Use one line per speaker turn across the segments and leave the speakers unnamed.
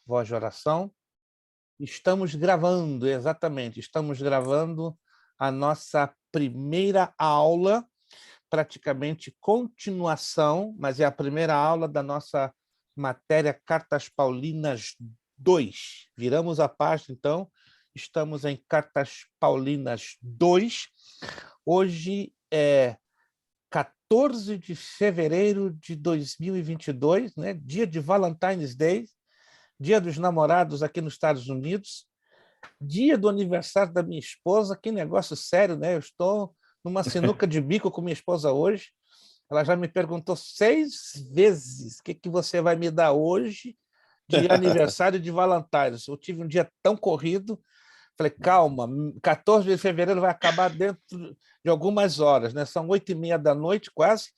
Voz de Oração. Estamos gravando, exatamente, estamos gravando a nossa primeira aula, praticamente continuação, mas é a primeira aula da nossa matéria Cartas Paulinas 2. Viramos a página, então, estamos em Cartas Paulinas 2. Hoje é 14 de fevereiro de 2022, né? Dia de Valentine's Day, Dia dos Namorados aqui nos Estados Unidos, dia do aniversário da minha esposa. Que negócio sério, né? Eu estou numa sinuca de bico com minha esposa hoje. Ela já me perguntou 6 vezes o que você vai me dar hoje de aniversário de Valentine's. Eu tive um dia tão corrido. Falei, calma, 14 de fevereiro vai acabar dentro de algumas horas, né? São 8h30 da noite, quase,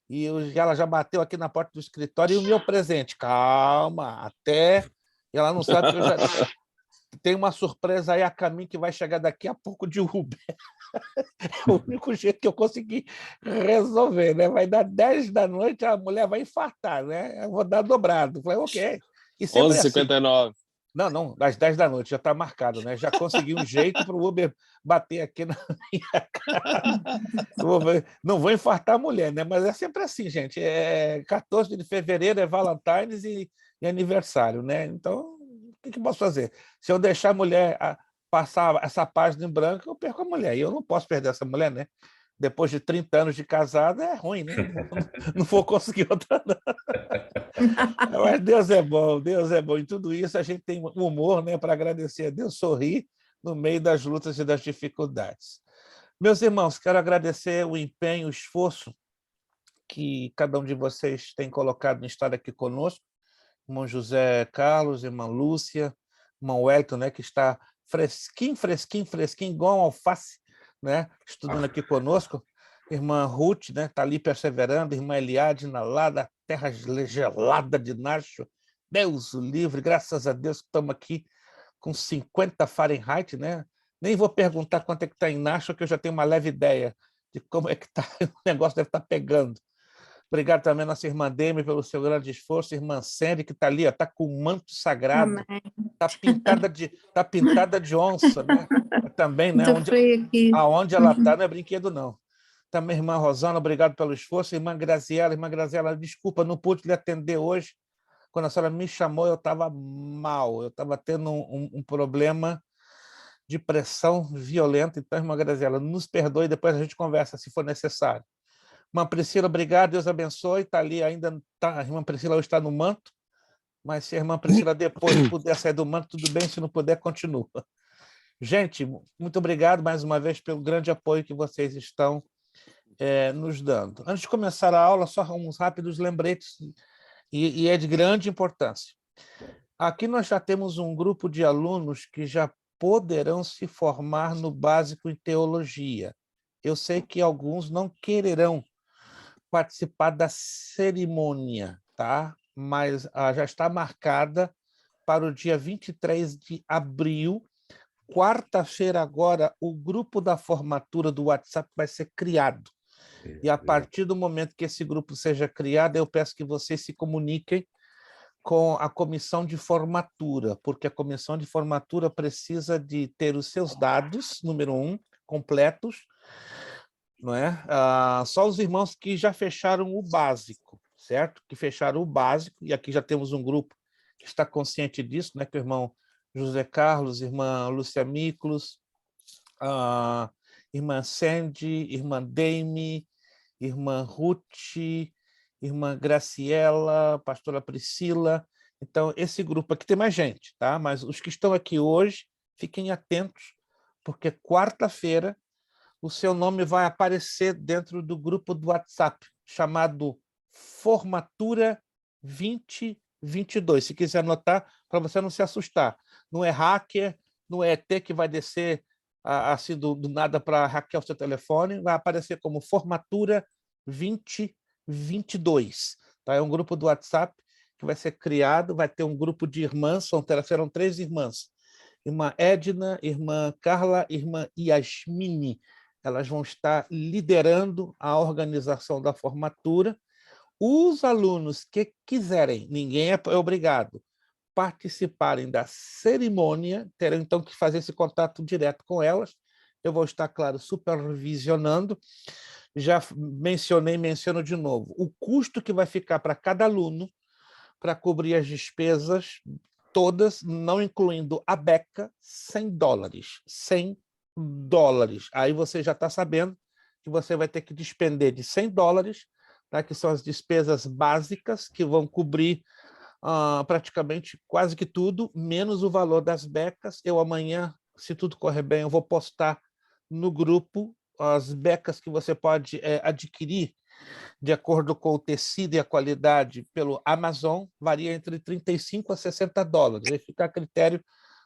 e ela já bateu aqui na porta do escritório, e o meu presente, calma, até... E ela não sabe que eu já tenho uma surpresa aí a caminho que vai chegar daqui a pouco de Uber. É o único jeito que eu consegui resolver, né? Vai dar 10 da noite, a mulher vai infartar, né? Eu vou dar dobrado. Falei, ok. E sempre é assim.
11h59.
Não, às 10 da noite, já está marcado, né? Já consegui um jeito para o Uber bater aqui na minha casa. Não vou infartar a mulher, né? Mas é sempre assim, gente. 14 de fevereiro é Valentine's e aniversário, né? Então, o que eu posso fazer? Se eu deixar a mulher passar essa página em branco, eu perco a mulher. E eu não posso perder essa mulher, né? Depois de 30 anos de casada, é ruim, né? Não vou conseguir outra, não. Mas Deus é bom, Deus é bom. Em tudo isso, a gente tem humor, né, para agradecer a Deus, sorrir no meio das lutas e das dificuldades. Meus irmãos, quero agradecer o empenho, o esforço que cada um de vocês tem colocado em estar aqui conosco. Irmão José Carlos, irmã Lúcia, irmão Wellington, né, que está fresquinho, igual um alface, né, estudando aqui conosco. Irmã Ruth, né, está ali perseverando. Irmã Eliadna, lá da terra gelada de Nacho. Deus o livre, graças a Deus que estamos aqui com 50 Fahrenheit, né? Nem vou perguntar quanto é que está em Nacho, que eu já tenho uma leve ideia de como é que está. O negócio deve estar pegando. Obrigado também à nossa irmã Demi pelo seu grande esforço, irmã Sandy, que está ali, está com o manto sagrado, está pintada de onça, né? Também, né?
Muito frio aqui.
Aonde ela está não é brinquedo, não. Também, irmã Rosana, obrigado pelo esforço. Irmã Graziela, desculpa, não pude lhe atender hoje. Quando a senhora me chamou, eu estava mal, eu estava tendo um problema de pressão violenta. Então, irmã Graziela, nos perdoe, depois a gente conversa, se for necessário. Irmã Priscila, obrigado, Deus abençoe. Está ali ainda, tá, a irmã Priscila hoje está no manto, mas se a irmã Priscila depois puder sair do manto, tudo bem, se não puder, continua. Gente, muito obrigado mais uma vez pelo grande apoio que vocês estão nos dando. Antes de começar a aula, só uns rápidos lembretes, e é de grande importância. Aqui nós já temos um grupo de alunos que já poderão se formar no básico em teologia. Eu sei que alguns não quererão participar da cerimônia, tá? Mas já está marcada para o dia 23 de abril. Quarta-feira agora, o grupo da formatura do WhatsApp vai ser criado. E a partir do momento que esse grupo seja criado, eu peço que vocês se comuniquem com a comissão de formatura, porque a comissão de formatura precisa de ter os seus dados, número 1, completos, não é? Só os irmãos que já fecharam o básico, certo? Que fecharam o básico, e aqui já temos um grupo que está consciente disso, né? Que o irmão José Carlos, irmã Lúcia Miklos, irmã Sandy, irmã Demi, irmã Ruth, irmã Graciela, pastora Priscila. Então, esse grupo aqui tem mais gente, tá? Mas os que estão aqui hoje, fiquem atentos, porque quarta-feira o seu nome vai aparecer dentro do grupo do WhatsApp, chamado Formatura 2022. Se quiser anotar, para você não se assustar. Não é hacker, não é ET que vai descer assim do nada para hackear o seu telefone, vai aparecer como Formatura 2022. Tá? É um grupo do WhatsApp que vai ser criado, vai ter um grupo de irmãs, serão 3 irmãs. Irmã Edna, irmã Carla, irmã Yasmine. Elas vão estar liderando a organização da formatura. Os alunos que quiserem, ninguém é obrigado, participarem da cerimônia, terão então que fazer esse contato direto com elas. Eu vou estar, claro, supervisionando. Já menciono de novo, o custo que vai ficar para cada aluno para cobrir as despesas todas, não incluindo a beca, $100. $100. Aí você já está sabendo que você vai ter que despender de $100, tá? Que são as despesas básicas, que vão cobrir praticamente quase que tudo, menos o valor das becas. Eu amanhã, se tudo correr bem, eu vou postar no grupo as becas que você pode adquirir de acordo com o tecido e a qualidade pelo Amazon, varia entre $35 a $60. Aí fica a critério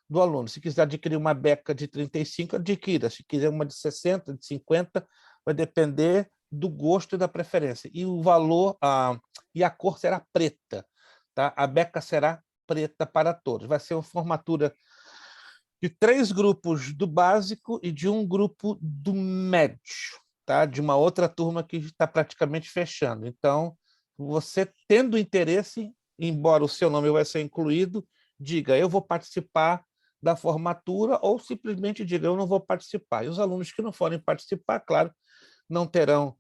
do aluno. Se quiser adquirir uma beca de 35, adquira. Se quiser uma de 60, de 50, vai depender do gosto e da preferência. E o valor, e a cor será preta. Tá? A beca será preta para todos. Vai ser uma formatura de 3 grupos do básico e de um grupo do médio, tá? De uma outra turma que está praticamente fechando. Então, você tendo interesse, embora o seu nome vai ser incluído, diga, eu vou participar da formatura, ou simplesmente diga, eu não vou participar. E os alunos que não forem participar, claro, não terão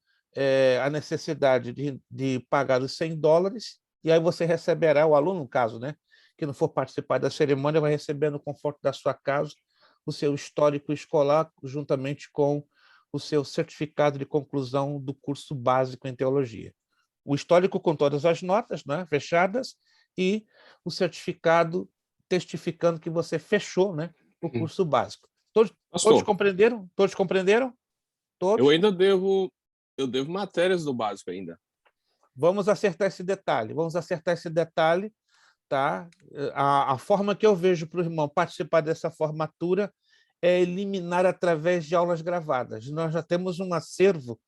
a necessidade de pagar os $100, e aí você receberá, o aluno, no caso, né, que não for participar da cerimônia, vai receber no conforto da sua casa o seu histórico escolar, juntamente com o seu certificado de conclusão do curso básico em teologia. O histórico com todas as notas, né, fechadas, e o certificado testificando que você fechou, né, o curso básico. Todos compreenderam? Todos compreenderam? Todos?
Eu devo matérias do básico ainda.
Vamos acertar esse detalhe. Tá? A forma que eu vejo para o irmão participar dessa formatura é eliminar através de aulas gravadas. Nós já temos um acervo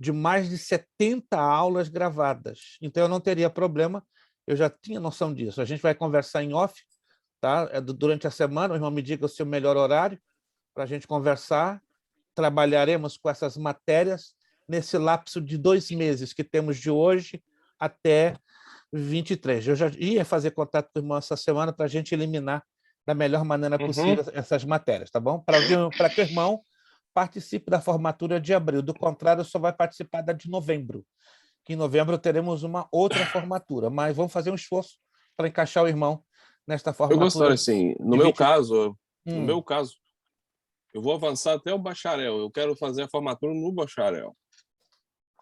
de mais de 70 aulas gravadas, então eu não teria problema, eu já tinha noção disso. A gente vai conversar em off, tá? Durante a semana, o irmão me diga o seu melhor horário para a gente conversar, trabalharemos com essas matérias nesse lapso de 2 meses que temos de hoje até 23. Eu já ia fazer contato com o irmão essa semana para a gente eliminar da melhor maneira possível essas matérias, tá bom? Para que o irmão participe da formatura de abril. Do contrário, só vai participar da de novembro. Que em novembro teremos uma outra formatura, mas vamos fazer um esforço para encaixar o irmão nesta formatura.
Eu gostaria, assim, no meu caso, eu vou avançar até o bacharel. Eu quero fazer a formatura no bacharel.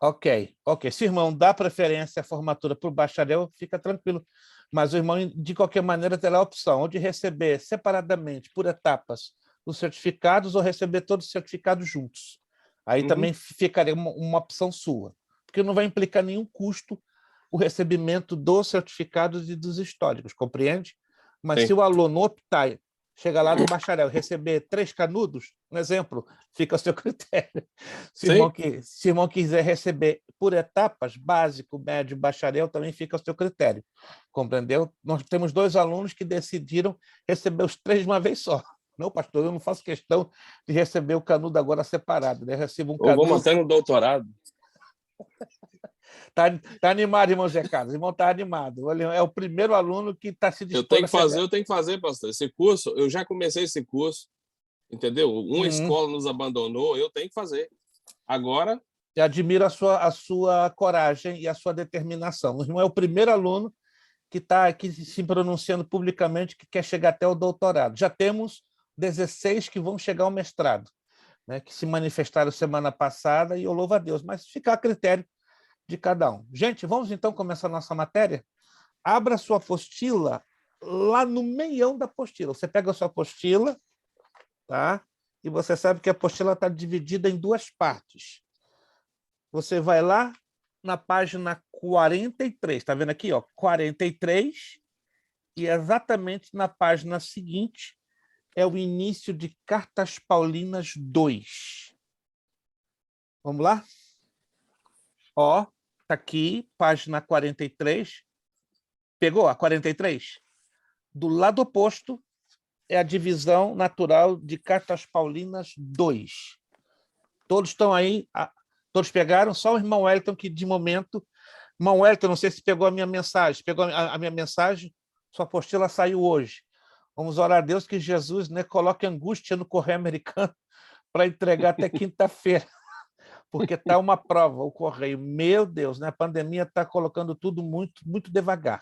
Ok. Se o irmão dá preferência à formatura para o bacharel, fica tranquilo. Mas o irmão, de qualquer maneira, terá a opção ou de receber separadamente, por etapas, os certificados, ou receber todos os certificados juntos. Aí também ficaria uma opção sua, porque não vai implicar nenhum custo o recebimento dos certificados e dos históricos, compreende? Mas se o aluno optar, chegar lá no bacharel e receber 3 canudos, um exemplo, fica ao seu critério. Se o irmão quiser receber por etapas, básico, médio, bacharel, também fica ao seu critério. Compreendeu? Nós temos 2 alunos que decidiram receber os 3 de uma vez só. Não, pastor, eu não faço questão de receber o canudo agora separado, né? Eu recebo um canudo.
Ou vamos até no doutorado.
Tá animado, irmão Zé Carlos. O irmão está animado. É o primeiro aluno que está se dispondo
eu tenho que fazer, pastor. Esse curso, eu já comecei esse curso, entendeu? Uma escola nos abandonou, eu tenho que fazer. Agora...
Eu admiro a sua coragem e a sua determinação. O irmão é o primeiro aluno que está aqui se pronunciando publicamente que quer chegar até o doutorado. Já temos 16 que vão chegar ao mestrado, né, que se manifestaram semana passada, e eu louvo a Deus, mas fica a critério de cada um. Gente, vamos então começar a nossa matéria? Abra sua apostila lá no meião da apostila. Você pega a sua apostila, tá? E você sabe que a apostila está dividida em 2 partes. Você vai lá na página 43, está vendo aqui, ó, 43, e exatamente na página seguinte é o início de Cartas Paulinas 2. Vamos lá? Ó, está aqui, página 43. Pegou a 43? Do lado oposto é a divisão natural de Cartas Paulinas 2. Todos estão aí, todos pegaram, só o irmão Wellington que, de momento... Irmão Wellington, não sei se pegou a minha mensagem. Pegou a minha mensagem? Sua apostila saiu hoje. Vamos orar a Deus que Jesus, né, coloque angústia no correio americano para entregar até quinta-feira, porque está uma prova o correio. Meu Deus, né? A pandemia está colocando tudo muito, muito devagar.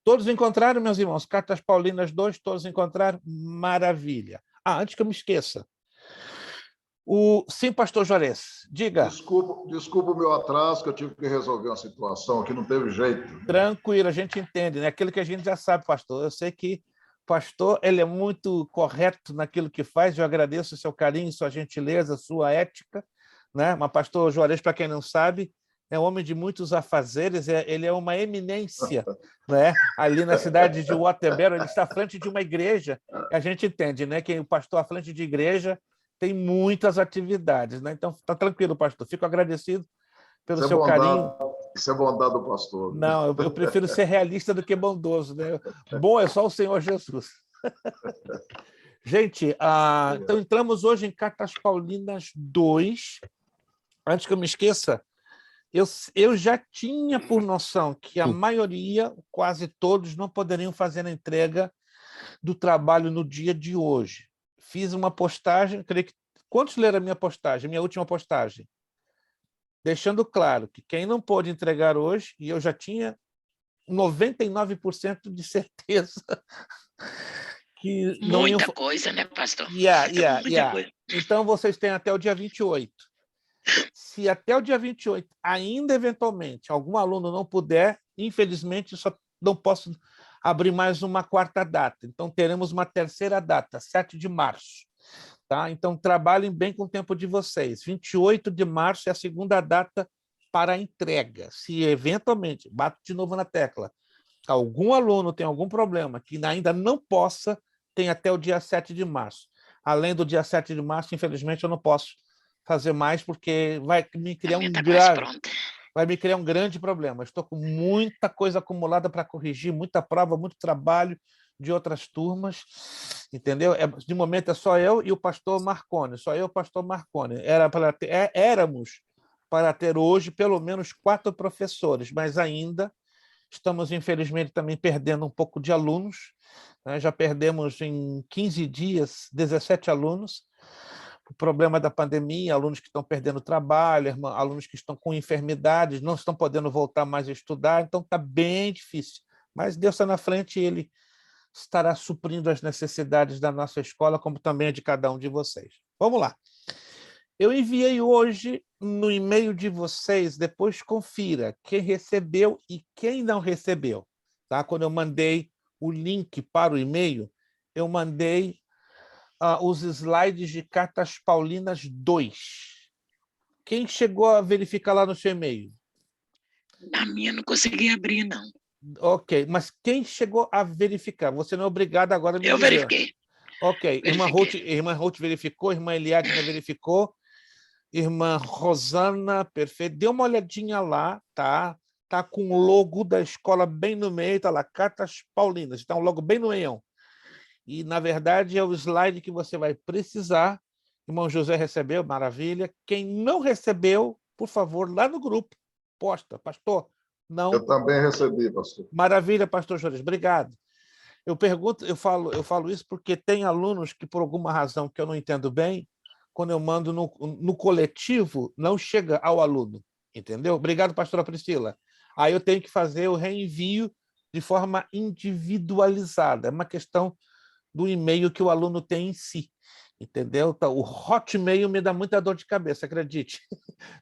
Todos encontraram, meus irmãos? Cartas Paulinas 2, todos encontraram? Maravilha. Antes que eu me esqueça. Sim, pastor Juarez, diga.
Desculpa o meu atraso, que eu tive que resolver uma situação que não teve jeito.
Tranquilo, a gente entende, né? Aquilo que a gente já sabe, pastor. Eu sei que o pastor ele é muito correto naquilo que faz. Eu agradeço o seu carinho, sua gentileza, sua ética, né? Mas pastor Juarez, para quem não sabe, é um homem de muitos afazeres, ele é uma eminência, né? Ali na cidade de Waterbury, ele está à frente de uma igreja. A gente entende, né? Que o pastor à frente de igreja tem muitas atividades, né? Então, está tranquilo, pastor. Fico agradecido pelo seu carinho.
Isso é bondade do pastor.
Não, eu prefiro ser realista do que bondoso, né? Bom é só o Senhor Jesus. Gente, então entramos hoje em Cartas Paulinas 2. Antes que eu me esqueça, eu já tinha por noção que a maioria, quase todos, não poderiam fazer a entrega do trabalho no dia de hoje. Fiz uma postagem, creio que... Quantos leram a minha postagem, minha última postagem? Deixando claro que quem não pôde entregar hoje, e eu já tinha 99% de certeza que não
muita coisa, né, pastor?
Muita coisa. Então, vocês têm até o dia 28. Se até o dia 28, ainda eventualmente, algum aluno não puder, infelizmente, só não posso abrir mais uma quarta data. Então, teremos uma terceira data, 7 de março. Tá? Então, trabalhem bem com o tempo de vocês. 28 de março é a segunda data para a entrega. Se, eventualmente, bato de novo na tecla, algum aluno tem algum problema que ainda não possa, tem até o dia 7 de março. Além do dia 7 de março, infelizmente, eu não posso fazer mais, porque vai me criar um grande problema. Estou com muita coisa acumulada para corrigir, muita prova, muito trabalho de outras turmas, entendeu? De momento é só eu e o pastor Marconi, só eu e o pastor Marconi. Éramos para ter hoje pelo menos 4 professores, mas ainda estamos, infelizmente, também perdendo um pouco de alunos, né? Já perdemos em 15 dias 17 alunos. O problema da pandemia, alunos que estão perdendo trabalho, alunos que estão com enfermidades, não estão podendo voltar mais a estudar, então está bem difícil. Mas Deus está na frente e Ele estará suprindo as necessidades da nossa escola, como também a de cada um de vocês. Vamos lá. Eu enviei hoje no e-mail de vocês, depois confira quem recebeu e quem não recebeu. Tá? Quando eu mandei o link para o e-mail, eu mandei os slides de Cartas Paulinas 2. Quem chegou a verificar lá no seu e-mail?
Na minha não consegui abrir, não.
Ok, mas quem chegou a verificar? Você não é obrigado agora a me dizer.
Eu verifiquei.
Ok, irmã Ruth verificou, irmã Eliadna verificou, irmã Rosana, perfeito. Dê uma olhadinha lá, tá? Tá com o logo da escola bem no meio, tá lá, Cartas Paulinas, tá um logo bem no meião. E, na verdade, é o slide que você vai precisar. Irmão José recebeu, maravilha. Quem não recebeu, por favor, lá no grupo, posta. Pastor, não.
Eu também recebi, pastor.
Maravilha, pastor Jores, obrigado. Eu falo isso porque tem alunos que, por alguma razão que eu não entendo bem, quando eu mando no coletivo, não chega ao aluno, entendeu? Obrigado, pastora Priscila. Aí eu tenho que fazer o reenvio de forma individualizada. É uma questão do e-mail que o aluno tem em si, entendeu? Então, o Hotmail me dá muita dor de cabeça, acredite.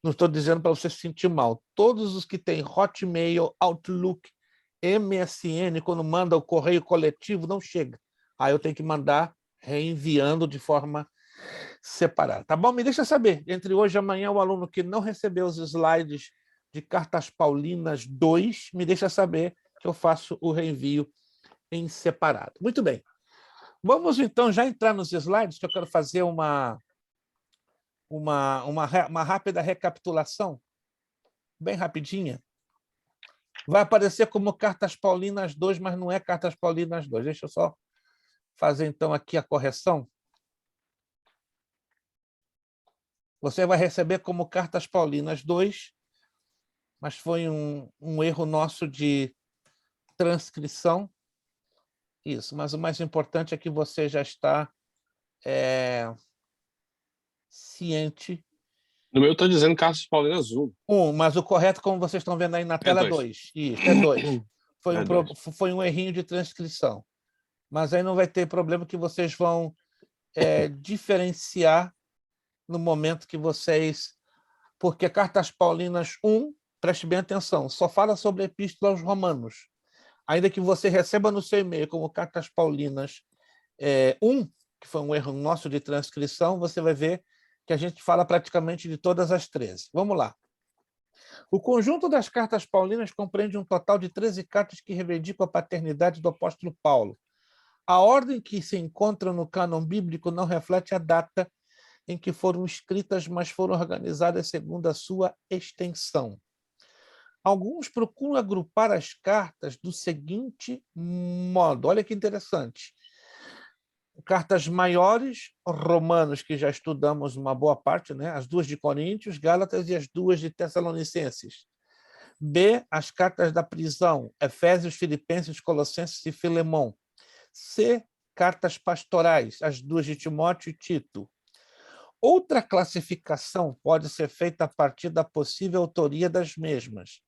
Não estou dizendo para você se sentir mal. Todos os que têm Hotmail, Outlook, MSN, quando manda o correio coletivo, não chega. Aí eu tenho que mandar reenviando de forma separada. Tá bom? Me deixa saber. Entre hoje e amanhã, o aluno que não recebeu os slides de Cartas Paulinas 2, me deixa saber que eu faço o reenvio em separado. Muito bem. Vamos, então, já entrar nos slides, que eu quero fazer uma rápida recapitulação, bem rapidinha. Vai aparecer como Cartas Paulinas 2, mas não é Cartas Paulinas 2. Deixa eu só fazer, então, aqui a correção. Você vai receber como Cartas Paulinas 2, mas foi um erro nosso de transcrição. Isso, mas o mais importante é que você já está ciente.
No meu está dizendo Cartas Paulinas 1.
Mas o correto, como vocês estão vendo aí na tela, 2. Isso, é 2. Foi um errinho de transcrição. Mas aí não vai ter problema, que vocês vão diferenciar no momento que vocês... Porque Cartas Paulinas 1, preste bem atenção, só fala sobre a Epístola aos Romanos. Ainda que você receba no seu e-mail como Cartas Paulinas 1, que foi um erro nosso de transcrição, você vai ver que a gente fala praticamente de todas as 13. Vamos lá. O conjunto das cartas paulinas compreende um total de 13 cartas que reivindicam a paternidade do apóstolo Paulo. A ordem que se encontra no cânon bíblico não reflete a data em que foram escritas, mas foram organizadas segundo a sua extensão. Alguns procuram agrupar as cartas do seguinte modo. Olha que interessante. Cartas maiores, Romanos, que já estudamos uma boa parte, né? As 2 de Coríntios, Gálatas e as 2 de Tessalonicenses. B, as cartas da prisão, Efésios, Filipenses, Colossenses e Filemão. C, cartas pastorais, as 2 de Timóteo e Tito. Outra classificação pode ser feita a partir da possível autoria das mesmas.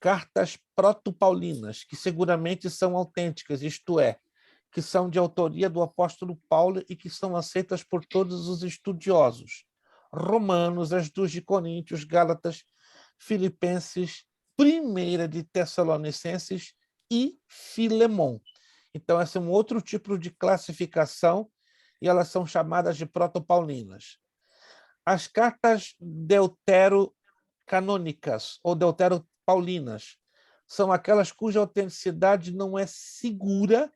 Cartas proto-paulinas, que seguramente são autênticas, isto é, que são de autoria do apóstolo Paulo e que são aceitas por todos os estudiosos. Romanos, as 2 de Coríntios, Gálatas, Filipenses, 1 de Tessalonicenses e Filemão. Então, esse é um outro tipo de classificação e elas são chamadas de proto-paulinas. As cartas deuterocanônicas ou deuteropaulinas são aquelas cuja autenticidade não é segura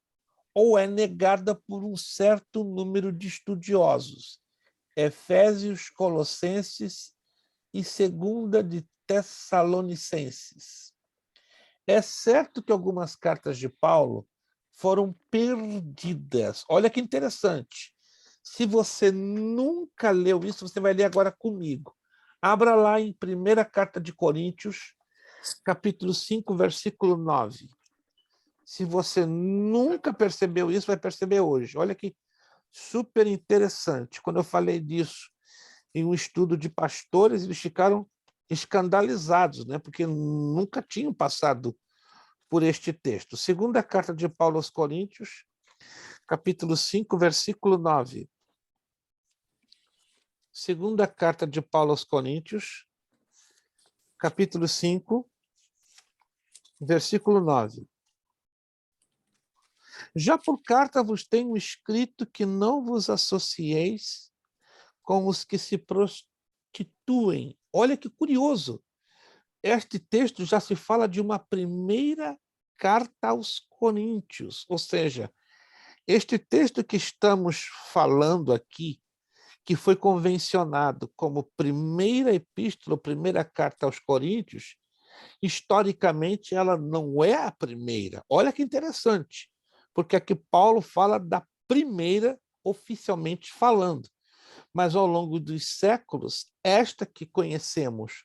ou é negada por um certo número de estudiosos. Efésios, Colossenses e 2 de Tessalonicenses. É certo que algumas cartas de Paulo foram perdidas. Olha que interessante. Se você nunca leu isso, você vai ler agora comigo. Abra lá em 1ª Carta de Coríntios, capítulo 5, versículo 9. Se você nunca percebeu isso, vai perceber hoje. Olha que super interessante. Quando eu falei disso em um estudo de pastores, eles ficaram escandalizados, né? Porque nunca tinham passado por este texto. 2ª Carta de Paulo aos Coríntios, capítulo 5, versículo 9. 2ª Carta de Paulo aos Coríntios, capítulo 5, versículo 9. Já por carta vos tenho escrito que não vos associeis com os que se prostituem. Olha que curioso. Este texto já se fala de uma primeira carta aos Coríntios. Ou seja, este texto que estamos falando aqui, que foi convencionado como primeira epístola, primeira carta aos Coríntios, historicamente ela não é a primeira. Olha que interessante. Porque aqui Paulo fala da primeira, oficialmente falando. Mas ao longo dos séculos, esta que conhecemos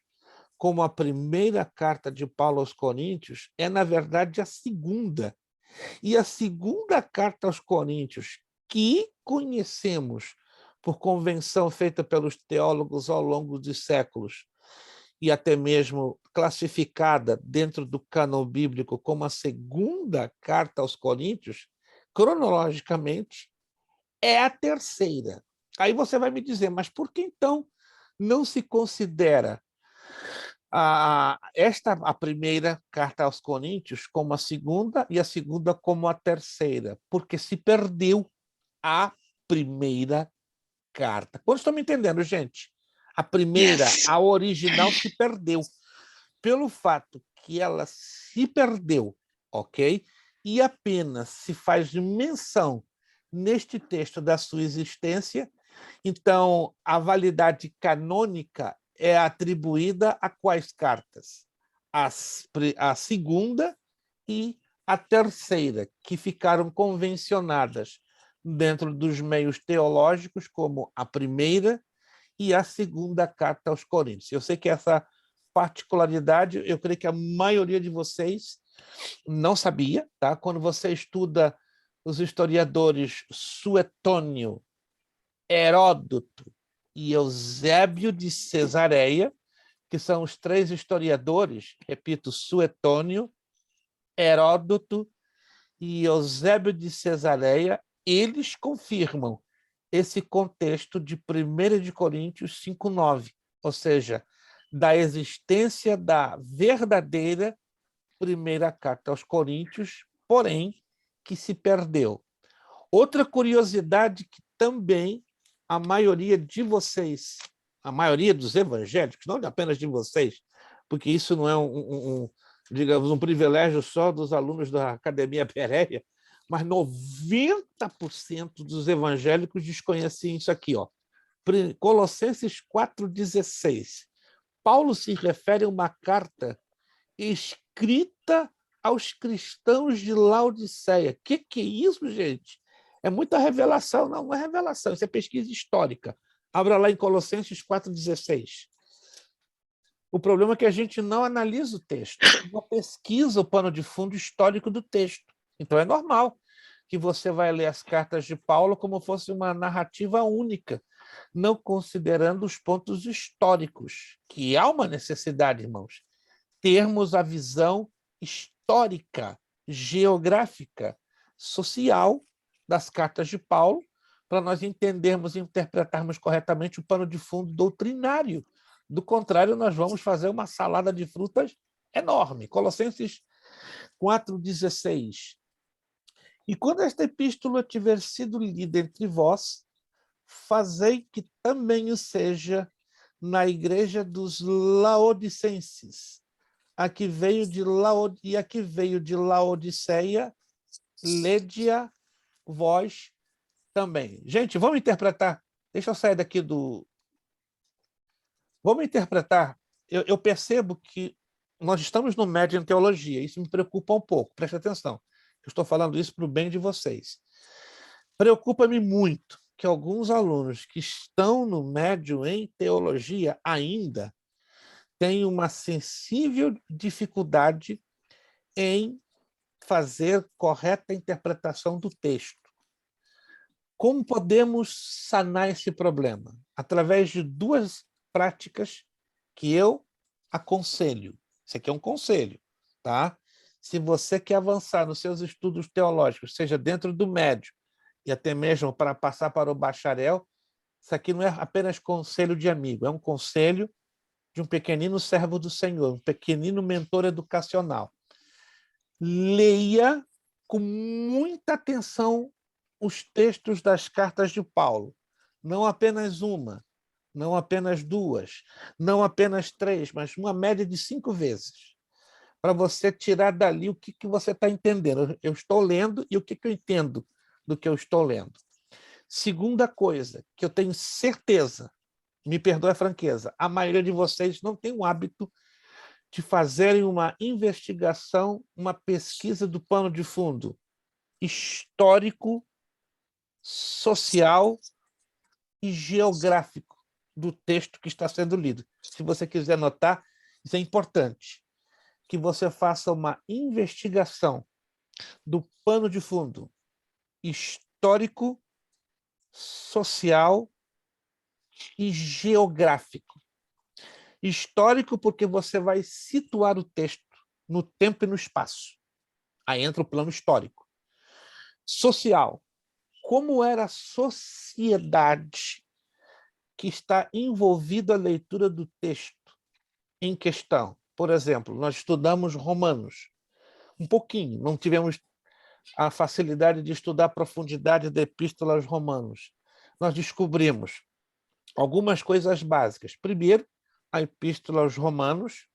como a primeira carta de Paulo aos Coríntios é, na verdade, a segunda. E a 2ª carta aos Coríntios, que conhecemos por convenção feita pelos teólogos ao longo dos séculos, e até mesmo classificada dentro do cânon bíblico como a 2ª carta aos Coríntios, cronologicamente, é a terceira. Aí você vai me dizer, mas por que então não se considera a primeira carta aos Coríntios como a segunda e a segunda como a terceira? Porque se perdeu a primeira carta. Quando estão me entendendo, gente? A primeira, a original, se perdeu. Pelo fato que ela se perdeu, ok? E apenas se faz menção neste texto da sua existência, então a validade canônica é atribuída a quais cartas? A segunda e a terceira, que ficaram convencionadas dentro dos meios teológicos como a primeira e a 2ª carta aos Coríntios. Eu sei que essa particularidade, eu creio que a maioria de vocês não sabia, tá? Quando você estuda os historiadores Suetônio, Heródoto e Eusébio de Cesareia, que são os 3 historiadores, repito, Suetônio, Heródoto e Eusébio de Cesareia, eles confirmam esse contexto de 1 de Coríntios 5:9, ou seja, da existência da verdadeira primeira carta aos Coríntios, porém, que se perdeu. Outra curiosidade que também a maioria de vocês, a maioria dos evangélicos, não apenas de vocês, porque isso não é digamos, um privilégio só dos alunos da Academia Bereia, mas 90% dos evangélicos desconheciam isso aqui, ó. Colossenses 4,16. Paulo se refere a uma carta escrita aos cristãos de Laodiceia. Que é isso, gente? É muita revelação. Não é revelação, isso é pesquisa histórica. Abra lá em Colossenses 4,16. O problema é que a gente não analisa o texto, não pesquisa o pano de fundo histórico do texto. Então é normal que você vai ler as cartas de Paulo como fosse uma narrativa única, não considerando os pontos históricos, que há uma necessidade, irmãos, termos a visão histórica, geográfica, social das cartas de Paulo, para nós entendermos e interpretarmos corretamente o pano de fundo doutrinário. Do contrário, nós vamos fazer uma salada de frutas enorme. Colossenses 4,16. E quando esta epístola tiver sido lida entre vós, fazei que também o seja na igreja dos laodicenses, a que veio de Laodiceia, lede-a vós também. Gente, vamos interpretar. Deixa eu sair daqui do... Vamos interpretar. Eu percebo que nós estamos no médio em teologia. Isso me preocupa um pouco. Preste atenção. Eu estou falando isso para o bem de vocês. Preocupa-me muito que alguns alunos que estão no médio em teologia ainda têm uma sensível dificuldade em fazer correta interpretação do texto. Como podemos sanar esse problema? Através de 2 práticas que eu aconselho. Isso aqui é um conselho, tá? Se você quer avançar nos seus estudos teológicos, seja dentro do médio e até mesmo para passar para o bacharel, isso aqui não é apenas conselho de amigo, é um conselho de um pequenino servo do Senhor, um pequenino mentor educacional. Leia com muita atenção os textos das cartas de Paulo. Não apenas uma, não apenas 2, não apenas 3, mas uma média de 5 vezes, para você tirar dali o que você está entendendo. Eu estou lendo e o que eu entendo do que eu estou lendo. Segunda coisa, que eu tenho certeza, me perdoe a franqueza, a maioria de vocês não tem o hábito de fazerem uma investigação, uma pesquisa do pano de fundo histórico, social e geográfico do texto que está sendo lido. Se você quiser anotar, isso é importante, que você faça uma investigação do pano de fundo histórico, social e geográfico. Histórico, porque você vai situar o texto no tempo e no espaço. Aí entra o plano histórico. Social. Como era a sociedade que está envolvida a leitura do texto em questão? Por exemplo, nós estudamos Romanos. Um pouquinho, não tivemos a facilidade de estudar a profundidade da Epístola aos Romanos. Nós descobrimos algumas coisas básicas. Primeiro, a Epístola aos Romanos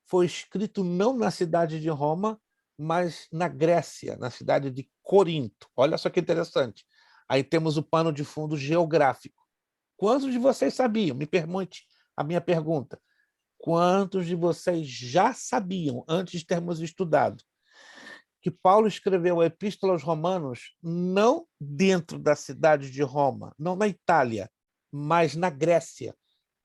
foi escrita não na cidade de Roma, mas na Grécia, na cidade de Corinto. Olha só que interessante. Aí temos o pano de fundo geográfico. Quantos de vocês sabiam? Me pergunte a minha pergunta. Quantos de vocês já sabiam, antes de termos estudado, que Paulo escreveu a Epístola aos Romanos não dentro da cidade de Roma, não na Itália, mas na Grécia,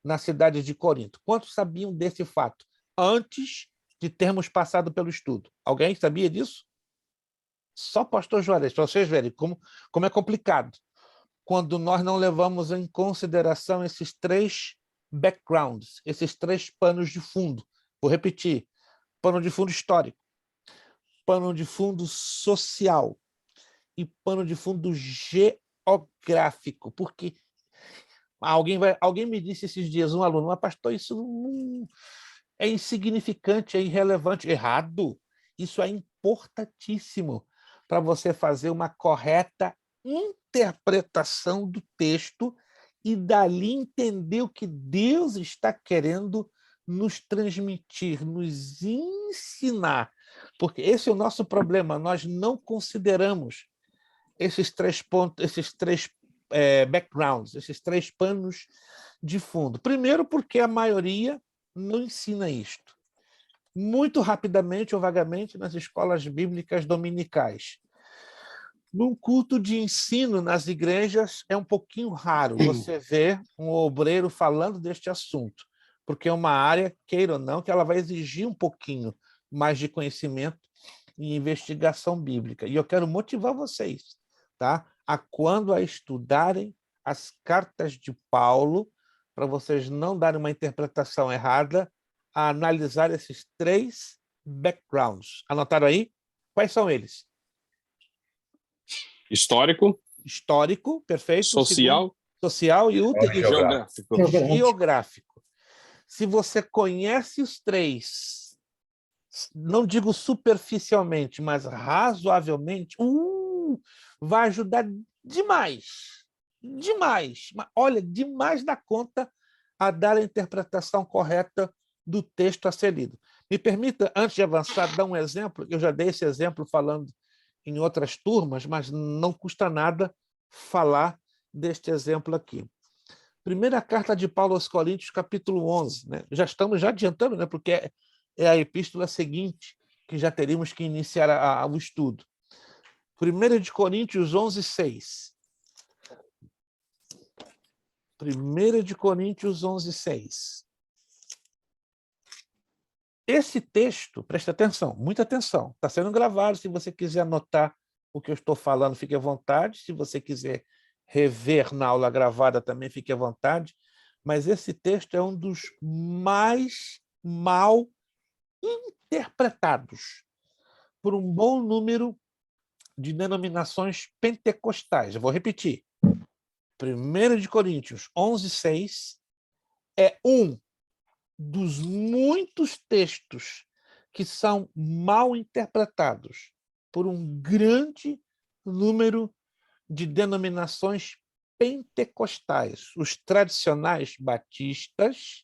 na cidade de Corinto? Quantos sabiam desse fato antes de termos passado pelo estudo? Alguém sabia disso? Só pastor Juarez, para vocês verem como é complicado. Quando nós não levamos em consideração esses 3 backgrounds, esses 3 panos de fundo. Vou repetir. Pano de fundo histórico, pano de fundo social e pano de fundo geográfico. Porque alguém me disse esses dias, um aluno, mas pastor, isso não é insignificante, é irrelevante. Errado. Isso é importantíssimo para você fazer uma correta interpretação do texto e dali entender o que Deus está querendo nos transmitir, nos ensinar. Porque esse é o nosso problema, nós não consideramos esses 3 pontos, esses 3 backgrounds, esses 3 panos de fundo. Primeiro, porque a maioria não ensina isto. Muito rapidamente ou vagamente nas escolas bíblicas dominicais. Num culto de ensino nas igrejas, é um pouquinho raro você ver um obreiro falando deste assunto, porque é uma área, queira ou não, que ela vai exigir um pouquinho mais de conhecimento e investigação bíblica. E eu quero motivar vocês, tá? A quando a estudarem as cartas de Paulo, para vocês não darem uma interpretação errada, a analisar esses 3 backgrounds. Anotaram aí? Quais são eles?
Histórico.
Histórico, perfeito.
Social.
Social e
geográfico.
Geográfico. Se você conhece os 3, não digo superficialmente, mas razoavelmente, vai ajudar demais. Demais. Olha, demais da conta a dar a interpretação correta do texto a ser lido. Me permita, antes de avançar, dar um exemplo. Eu já dei esse exemplo falando em outras turmas, mas não custa nada falar deste exemplo aqui. Primeira carta de Paulo aos Coríntios, capítulo 11. Né? Já estamos adiantando, né? Porque é a epístola seguinte que já teríamos que iniciar o estudo. 1 de Coríntios 11, 6. 1 de Coríntios 11, 6. Esse texto, preste atenção, muita atenção, está sendo gravado. Se você quiser anotar o que eu estou falando, fique à vontade. Se você quiser rever na aula gravada, também fique à vontade. Mas esse texto é um dos mais mal interpretados por um bom número de denominações pentecostais. Eu vou repetir. 1 de Coríntios 11, 6 é um dos muitos textos que são mal interpretados por um grande número de denominações pentecostais. Os tradicionais batistas,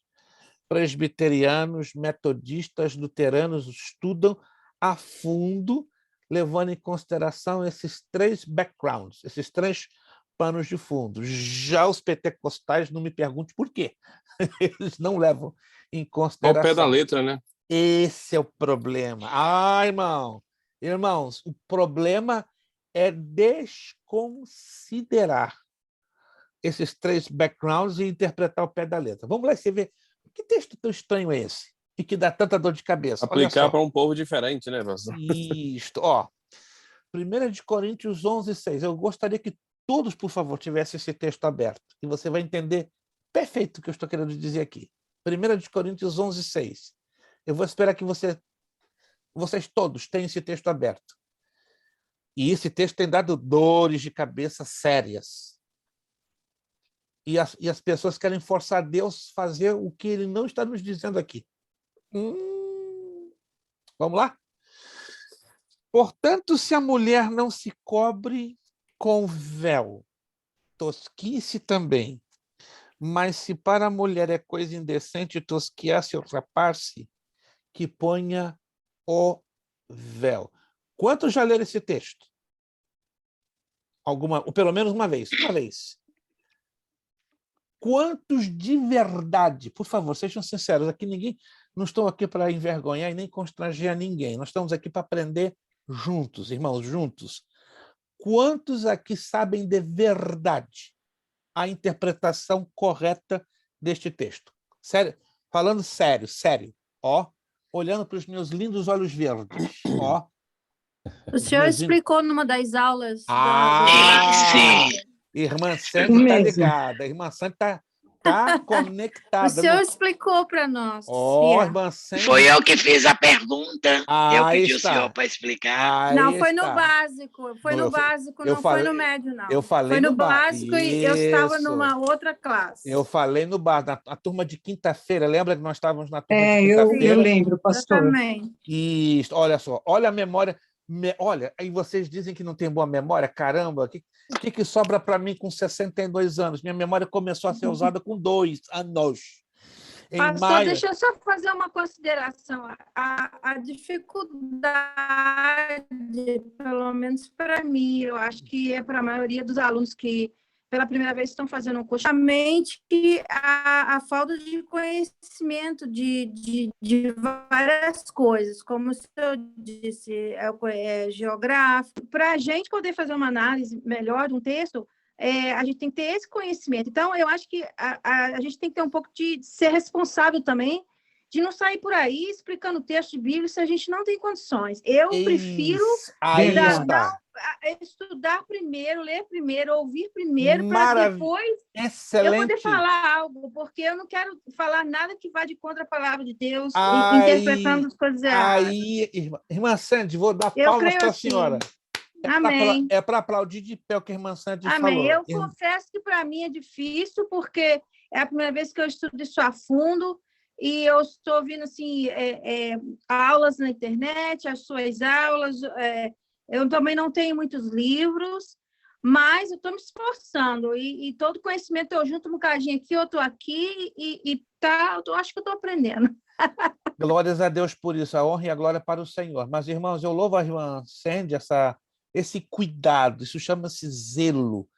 presbiterianos, metodistas, luteranos estudam a fundo, levando em consideração esses 3 backgrounds, esses 3 panos de fundo. Já os pentecostais, não me pergunte por quê. Eles não levam em consideração.
Ao pé da letra, né?
Esse é o problema. Irmãos, o problema é desconsiderar esses 3 backgrounds e interpretar o pé da letra. Vamos lá e você vê que texto tão estranho é esse e que dá tanta dor de cabeça.
Aplicar para um povo diferente, né, pastor?
Isto, ó. 1 de Coríntios 11, 6. Eu gostaria que todos, por favor, tivessem esse texto aberto e você vai entender perfeito o que eu estou querendo dizer aqui. 1 de Coríntios 11, 6. Eu vou esperar que vocês todos tenham esse texto aberto. E esse texto tem dado dores de cabeça sérias. E as pessoas querem forçar Deus a fazer o que ele não está nos dizendo aqui. Vamos lá? Portanto, se a mulher não se cobre com véu, tosquice também. Mas se para a mulher é coisa indecente tosquiar-se ou rapar-se, que ponha o véu. Quantos já leram esse texto? Ou pelo menos uma vez. Uma vez. Quantos de verdade, por favor, sejam sinceros, aqui ninguém, não estou aqui para envergonhar e nem constranger ninguém, nós estamos aqui para aprender juntos, irmãos, juntos. Quantos aqui sabem de verdade a interpretação correta deste texto? Sério, falando sério, ó, olhando para os meus lindos olhos verdes, ó,
O senhor
Vizinho.
explicou numa das aulas.
Ah!
Sim.
Irmã
Isso
Sandy está
mesmo.
ligada. Irmã Sandy está
O
conectada.
senhor explicou para nós.
Ó,
Yeah.
irmã Sandy.
Foi eu que fiz a pergunta. Eu
Aí
pedi o
está.
senhor para explicar.
Aí
Não, foi no
está.
básico. Foi
Não,
no básico,
eu
não foi no
falei-
médio, não.
eu falei
Foi no
no
básico e eu estava
Isso.
numa outra classe.
Eu falei no bar, na turma de quinta-feira. Lembra que nós estávamos na turma de
Eu
quinta-feira?
lembro, pastor.
Exatamente.
Isso, olha só, olha a memória. Olha, aí vocês dizem que não tem boa memória, caramba, o que sobra para mim com 62 anos? Minha memória começou a ser usada com 2 anos. Em
Pastor,
maio.
deixa eu só fazer uma consideração. A dificuldade, pelo menos para mim, eu acho que é para a maioria dos alunos que pela primeira vez estão fazendo um curso, justamente a falta de conhecimento de várias coisas, como o senhor disse, geográfico. Para a gente poder fazer uma análise melhor de um texto, a gente tem que ter esse conhecimento. Então, eu acho que a gente tem que ter um pouco de ser responsável também, de não sair por aí explicando o texto bíblico se a gente não tem condições. Eu prefiro
Aí
Verdade.
está.
estudar primeiro, ler primeiro, ouvir primeiro, para depois eu
Excelente.
poder falar algo, porque eu não quero falar nada que vá de contra a palavra de Deus,
Aí-
interpretando as coisas erradas.
Aí, irmã Sandy, vou dar
Eu
palmas
creio
para a
assim.
senhora.
Amém.
É para aplaudir de pé o que a irmã Sandy
Amém.
falou.
Eu confesso que para mim é difícil, porque é a primeira vez que eu estudo isso a fundo, e eu estou ouvindo assim, aulas na internet, as suas aulas. Eu também não tenho muitos livros, mas eu estou me esforçando, e todo conhecimento eu junto um bocadinho aqui, eu estou aqui, eu acho que eu estou aprendendo.
Glórias a Deus por isso, a honra e a glória para o Senhor. Mas, irmãos, eu louvo a irmã Sandy, esse cuidado, isso chama-se zelo,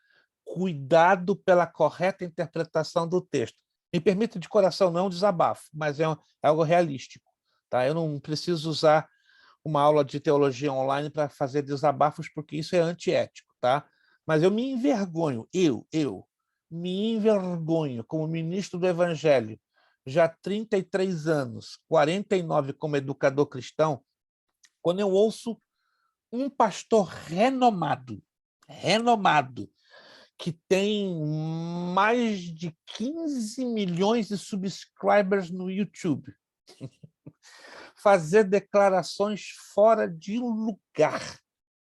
cuidado pela correta interpretação do texto. Me permita de coração, não é um desabafo, mas é algo realístico. Tá? Eu não preciso usar uma aula de teologia online para fazer desabafos, porque isso é antiético. Tá? Mas eu me envergonho, eu me envergonho como ministro do Evangelho, já há 33 anos, 49 como educador cristão, quando eu ouço um pastor renomado, que tem mais de 15 milhões de subscribers no YouTube, fazer declarações fora de lugar.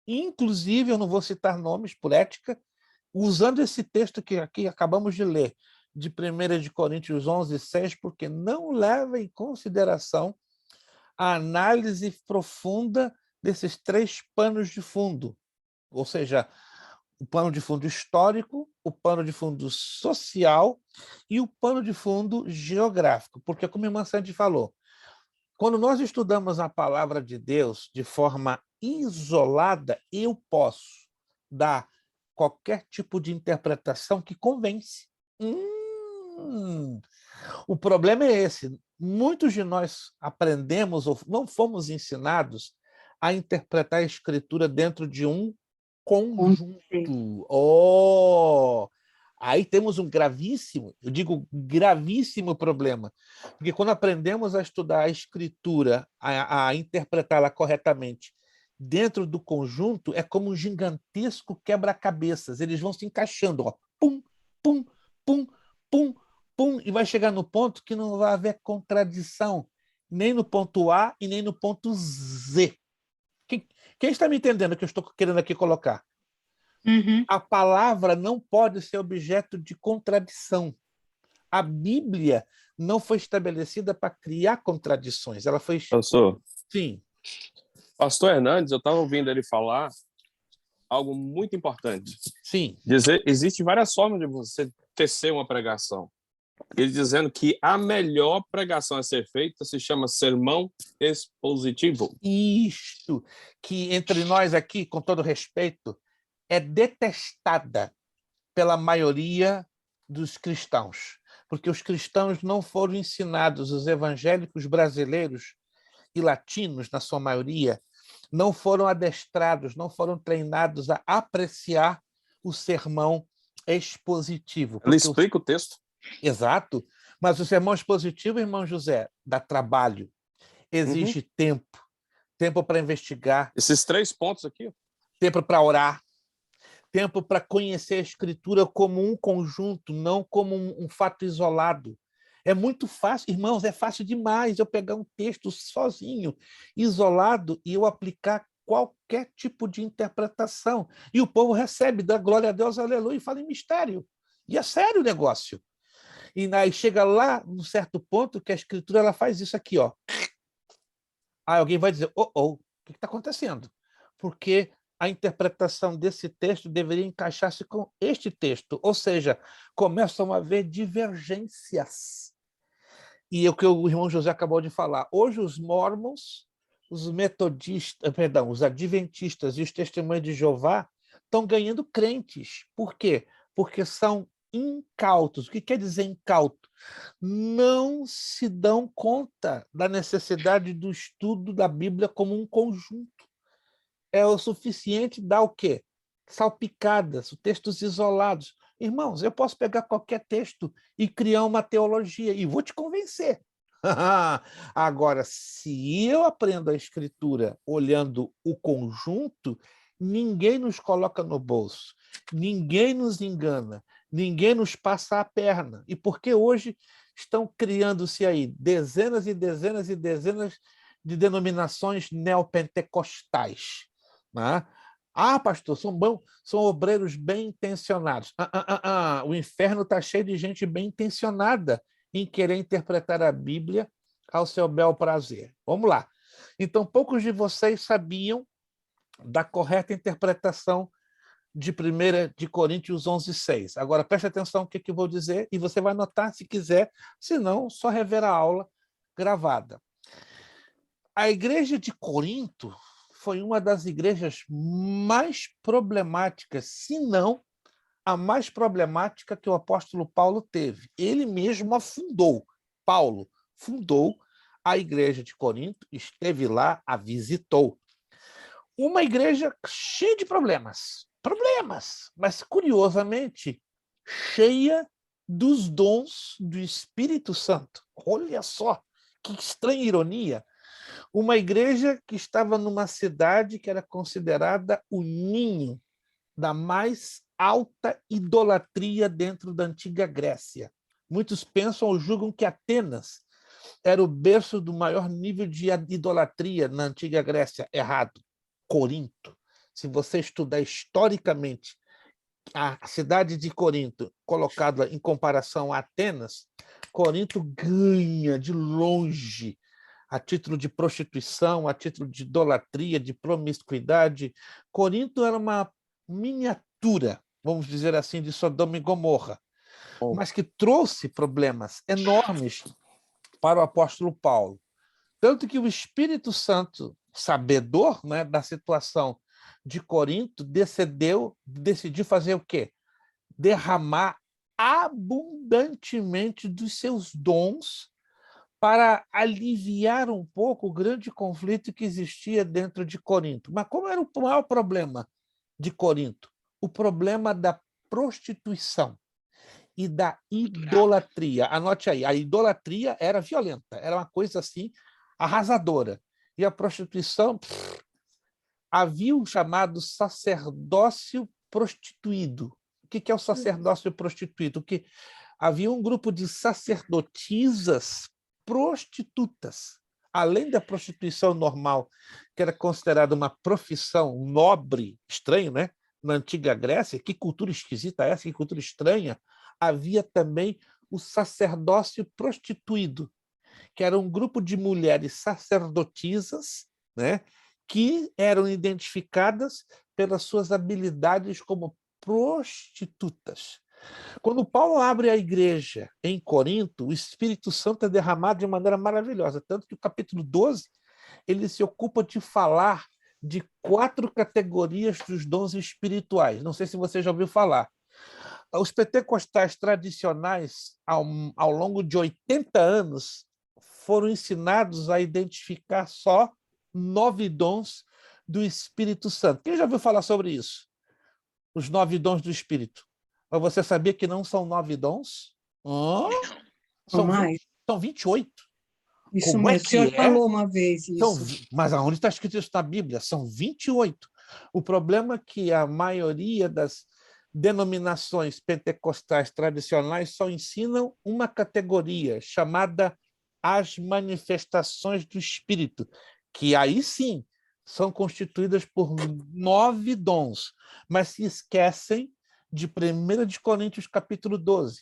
Inclusive, eu não vou citar nomes por ética, usando esse texto que aqui acabamos de ler, de 1 de Coríntios 11:6, porque não leva em consideração a análise profunda desses 3 panos de fundo, ou seja, o pano de fundo histórico, o pano de fundo social e o pano de fundo geográfico. Porque, como a irmã Sandy falou, quando nós estudamos a palavra de Deus de forma isolada, eu posso dar qualquer tipo de interpretação que convence. O problema é esse. Muitos de nós aprendemos ou não fomos ensinados a interpretar a Escritura dentro de um conjunto. Aí temos um gravíssimo, eu digo gravíssimo problema, porque quando aprendemos a estudar a Escritura, a interpretá-la corretamente dentro do conjunto, é como um gigantesco quebra-cabeças. Eles vão se encaixando, ó, pum, pum, pum, pum, pum, e vai chegar no ponto que não vai haver contradição, nem no ponto A e nem no ponto Z. Quem está me entendendo o que eu estou querendo aqui colocar?
Uhum.
A palavra não pode ser objeto de contradição. A Bíblia não foi estabelecida para criar contradições. Ela foi...
Pastor,
Sim.
Pastor Hernandes, eu estava ouvindo ele falar algo muito importante.
Sim.
Dizer, existe várias formas de você tecer uma pregação. Ele dizendo que a melhor pregação a ser feita se chama sermão expositivo.
Isto que entre nós aqui, com todo respeito, é detestada pela maioria dos cristãos, porque os cristãos não foram ensinados, os evangélicos brasileiros e latinos, na sua maioria, não foram adestrados, não foram treinados a apreciar o sermão expositivo.
Ele explica o texto.
Exato, mas o sermão expositivo, irmão José, dá trabalho, exige tempo, tempo para investigar,
Esses 3 pontos aqui,
tempo para orar, tempo para conhecer a Escritura como um conjunto, não como um fato isolado. É muito fácil, irmãos, é fácil demais eu pegar um texto sozinho, isolado, e eu aplicar qualquer tipo de interpretação. E o povo recebe, dá glória a Deus, aleluia, e fala em mistério. E é sério o negócio. E aí chega lá, num certo ponto, que a Escritura ela faz isso aqui, ó. Aí alguém vai dizer, o que está acontecendo? Porque a interpretação desse texto deveria encaixar-se com este texto, ou seja, começam a haver divergências. E é o que o irmão José acabou de falar. Hoje os mormons, os metodistas, perdão, os adventistas e os testemunhos de Jeová estão ganhando crentes. Por quê? Porque são incautos. O que quer dizer incauto? Não se dão conta da necessidade do estudo da Bíblia como um conjunto. É o suficiente dar o quê? Salpicadas, textos isolados. Irmãos, eu posso pegar qualquer texto e criar uma teologia, e vou te convencer. Agora, se eu aprendo a Escritura olhando o conjunto, ninguém nos coloca no bolso, ninguém nos engana, ninguém nos passa a perna. E porque hoje estão criando-se aí dezenas e dezenas e dezenas de denominações neopentecostais, né? Ah, pastor, são obreiros bem intencionados. O inferno está cheio de gente bem intencionada em querer interpretar a Bíblia ao seu bel prazer. Vamos lá. Então, poucos de vocês sabiam da correta interpretação de 1 de Coríntios 11:6. Agora, preste atenção no que eu vou dizer e você vai anotar se quiser, se não, só rever a aula gravada. A igreja de Corinto foi uma das igrejas mais problemáticas, se não a mais problemática que o apóstolo Paulo teve. Ele mesmo Paulo fundou a igreja de Corinto, esteve lá, a visitou. Uma igreja cheia de problemas, mas curiosamente cheia dos dons do Espírito Santo. Olha só, que estranha ironia. Uma igreja que estava numa cidade que era considerada o ninho da mais alta idolatria dentro da antiga Grécia. Muitos pensam ou julgam que Atenas era o berço do maior nível de idolatria na antiga Grécia. Errado. Corinto. Se você estudar historicamente a cidade de Corinto, colocada em comparação a Atenas, Corinto ganha de longe a título de prostituição, a título de idolatria, de promiscuidade. Corinto era uma miniatura, vamos dizer assim, de Sodoma e Gomorra, mas que trouxe problemas enormes para o apóstolo Paulo. Tanto que o Espírito Santo, sabedor, né, da situação de Corinto, decidiu fazer o quê? Derramar abundantemente dos seus dons para aliviar um pouco o grande conflito que existia dentro de Corinto. Mas qual era o maior problema de Corinto? O problema da prostituição e da idolatria. Anote aí, a idolatria era violenta, era uma coisa assim arrasadora. E a prostituição, havia o chamado sacerdócio prostituído. O que é o sacerdócio prostituído? Que havia um grupo de sacerdotisas prostitutas. Além da prostituição normal, que era considerada uma profissão nobre, estranho, né? Na antiga Grécia, que cultura esquisita é essa, que cultura estranha, havia também o sacerdócio prostituído, que era um grupo de mulheres sacerdotisas, né? Que eram identificadas pelas suas habilidades como prostitutas. Quando Paulo abre a igreja em Corinto, o Espírito Santo é derramado de maneira maravilhosa, tanto que o capítulo 12 ele se ocupa de falar de 4 categorias dos dons espirituais. Não sei se você já ouviu falar. Os pentecostais tradicionais, ao longo de 80 anos, foram ensinados a identificar só 9 dons do Espírito Santo. Quem já ouviu falar sobre isso? Os 9 dons do Espírito. Mas você sabia que não são 9 dons? São 28.
Isso
Como é
mesmo. O senhor
que é?
falou uma vez
São,
isso.
mas aonde está escrito isso na Bíblia? São 28. O problema é que a maioria das denominações pentecostais tradicionais só ensinam uma categoria chamada as manifestações do Espírito, que aí sim são constituídas por 9 dons, mas se esquecem de 1 de Coríntios capítulo 12,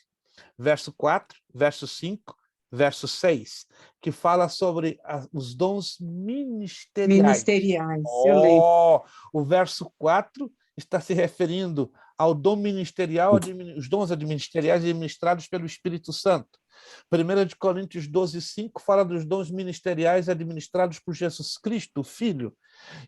verso 4, verso 5, verso 6, que fala sobre os dons ministeriais.
Ministeriais, eu lembro.
O verso 4 está se referindo ao dom ministerial, os dons ministeriais administrados pelo Espírito Santo. 1 de Coríntios 12, 5 fala dos dons ministeriais administrados por Jesus Cristo, o Filho.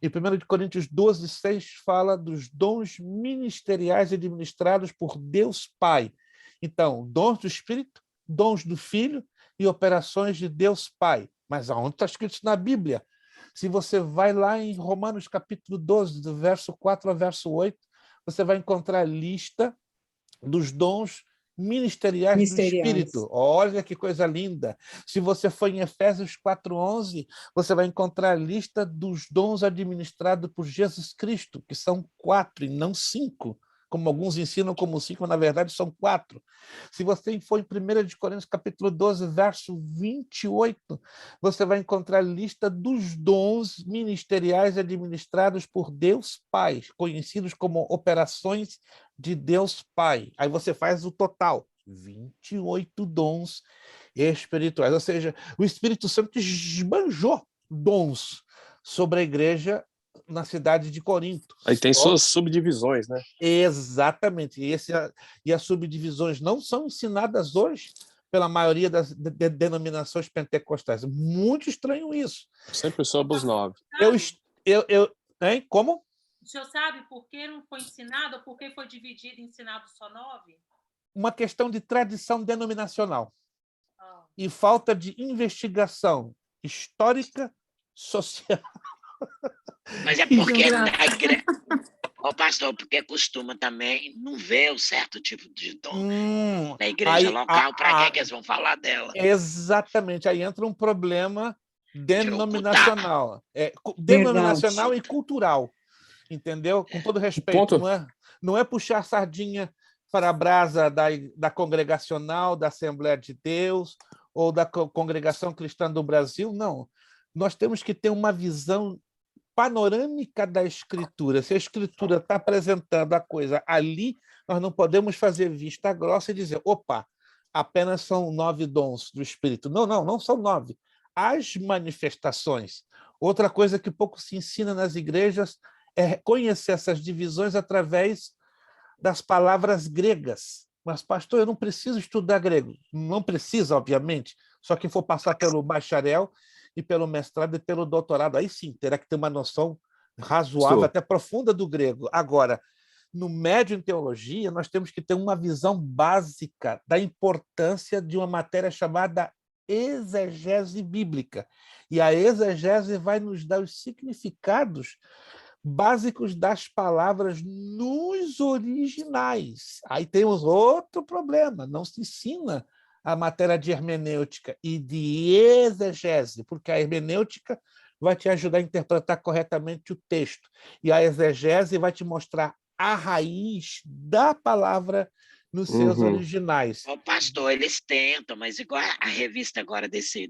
E 1 de Coríntios 12, 6 fala dos dons ministeriais administrados por Deus Pai. Então, dons do Espírito, dons do Filho e operações de Deus Pai. Mas aonde está escrito isso na Bíblia? Se você vai lá em Romanos capítulo 12, do verso 4 ao verso 8, você vai encontrar a lista dos dons ministeriais do Espírito. Olha que coisa linda. Se você for em Efésios 4:11, você vai encontrar a lista dos dons administrados por Jesus Cristo, que são 4 e não 5. Como alguns ensinam como 5, mas na verdade são 4. Se você for em 1 de Coríntios capítulo 12, verso 28, você vai encontrar a lista dos dons ministeriais administrados por Deus Pai, conhecidos como operações de Deus Pai. Aí você faz o total, 28 dons espirituais. Ou seja, o Espírito Santo esbanjou dons sobre a igreja na cidade de Corinto.
Aí tem suas subdivisões, né?
Exatamente. E as subdivisões não são ensinadas hoje pela maioria das denominações pentecostais. Muito estranho isso.
Sempre soube os 9.
Hein? Como?
O senhor sabe por que não foi ensinado ou por que foi dividido e ensinado só 9?
Uma questão de tradição denominacional e falta de investigação histórica, social.
Mas é porque na igreja... Ô, pastor, porque costuma também não ver o certo tipo de dom na igreja local. Para que eles vão falar dela?
Exatamente. Aí entra um problema denominacional. Denominacional e cultural. Entendeu? Com todo respeito. Não é puxar sardinha para a brasa da congregacional, da Assembleia de Deus ou da Congregação Cristã do Brasil. Não. Nós temos que ter uma visão panorâmica da Escritura. Se a Escritura está apresentando a coisa ali, nós não podemos fazer vista grossa e dizer, opa, apenas são 9 dons do Espírito. Não são 9. As manifestações. Outra coisa que pouco se ensina nas igrejas é conhecer essas divisões através das palavras gregas. Mas, pastor, eu não preciso estudar grego. Não precisa, obviamente. Só quem for passar pelo bacharel e pelo mestrado e pelo doutorado, aí sim, terá que ter uma noção razoável, até profunda do grego. Agora, no médio em teologia, nós temos que ter uma visão básica da importância de uma matéria chamada exegese bíblica. E a exegese vai nos dar os significados básicos das palavras nos originais. Aí temos outro problema, não se ensina a matéria de hermenêutica e de exegese, porque a hermenêutica vai te ajudar a interpretar corretamente o texto, e a exegese vai te mostrar a raiz da palavra nos seus originais.
Ô, pastor, eles tentam, mas igual a revista agora desse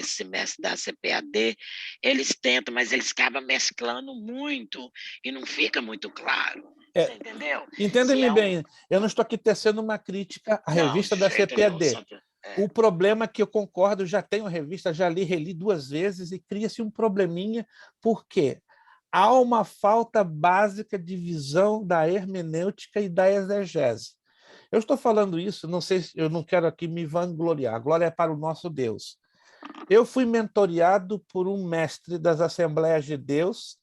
semestre da CPAD, eles tentam, mas eles acabam mesclando muito e não fica muito claro. Você entendeu?
Entenda-me bem, eu não estou aqui tecendo uma crítica à revista da CPAD. O problema é que eu concordo, já tenho a revista, já li, reli 2 vezes e cria-se um probleminha, porque há uma falta básica de visão da hermenêutica e da exegese. Eu estou falando isso, não sei, eu não quero aqui me vangloriar, a glória é para o nosso Deus. Eu fui mentoreado por um mestre das Assembleias de Deus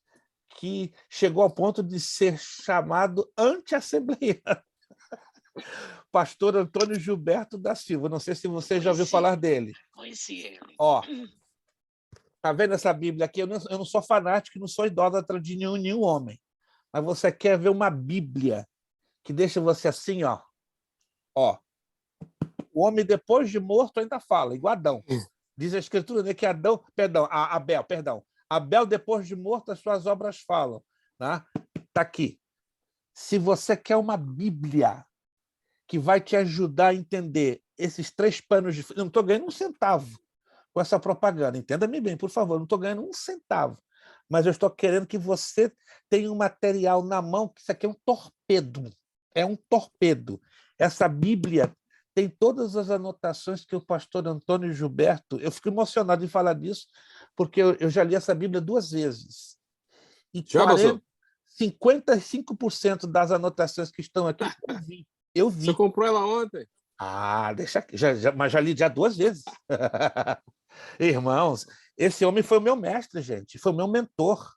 que chegou ao ponto de ser chamado anti-assembleiano. Pastor Antônio Gilberto da Silva. Não sei se você já ouviu falar dele.
Conheci ele.
Ó, tá vendo essa Bíblia aqui? Eu não sou fanático, não sou idólatra de nenhum homem. Mas você quer ver uma Bíblia que deixa você assim, ó. O homem depois de morto ainda fala, igual Adão. Diz a Escritura, né, que Abel, depois de morto, as suas obras falam. Tá? Tá aqui. Se você quer uma Bíblia que vai te ajudar a entender esses 3 panos de... Eu não estou ganhando um centavo com essa propaganda. Entenda-me bem, por favor. Eu não estou ganhando um centavo. Mas eu estou querendo que você tenha um material na mão, que isso aqui é um torpedo. É um torpedo. Essa Bíblia tem todas as anotações que o pastor Antônio Gilberto... Eu fico emocionado de falar disso, porque eu já li essa Bíblia 2 vezes. E
Já, pastor?
55% das anotações que estão aqui, eu vi.
Você comprou ela ontem?
Deixa aqui. Mas já li já 2 vezes. Irmãos, esse homem foi o meu mestre, gente. Foi o meu mentor.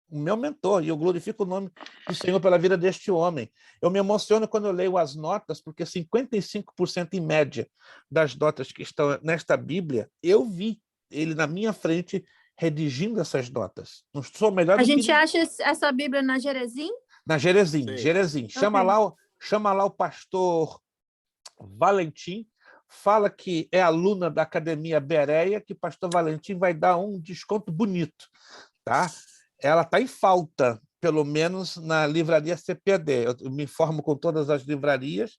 O meu mentor. E eu glorifico o nome do Senhor pela vida deste homem. Eu me emociono quando eu leio as notas, porque 55% em média das notas que estão nesta Bíblia, eu vi ele na minha frente redigindo essas notas. Não sou melhor
A
do que
gente acha essa Bíblia na Jerezim?
na Jerezim.
Sim.
Jerezim. Chama lá o pastor Valentim, fala que é aluna da Academia Bereia, que o pastor Valentim vai dar um desconto bonito, tá? Ela está em falta, pelo menos na livraria CPD. Eu me informo com todas as livrarias.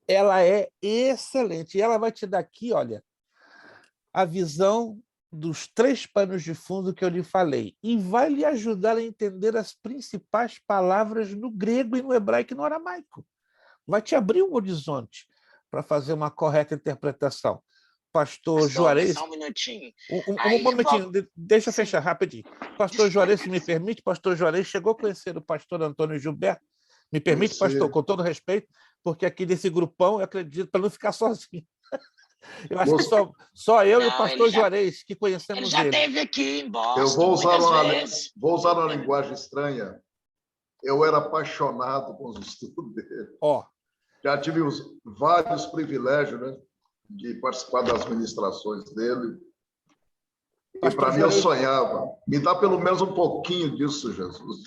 Ela é excelente. E ela vai te dar aqui, olha, a visão dos 3 panos de fundo que eu lhe falei. E vai lhe ajudar a entender as principais palavras no grego e no hebraico e no aramaico. Vai te abrir um horizonte para fazer uma correta interpretação. Pastor Juarez...
Só um minutinho.
Um momentinho, deixa eu fechar rapidinho. Pastor Juarez, se me permite, pastor Juarez chegou a conhecer o pastor Antônio Gilberto. Me permite, pastor, com todo respeito, porque aqui nesse grupão, eu acredito, para não ficar sozinho. Eu acho que só eu e o pastor Juarez que conhecemos
ele. Já
ele.
esteve aqui em Boston,
Eu vou
vezes.
usar uma linguagem estranha. Eu era apaixonado com os estudos dele. Já tive vários privilégios, né, de participar das ministrações dele. E para mim eu sonhava. Me dá pelo menos um pouquinho disso, Jesus.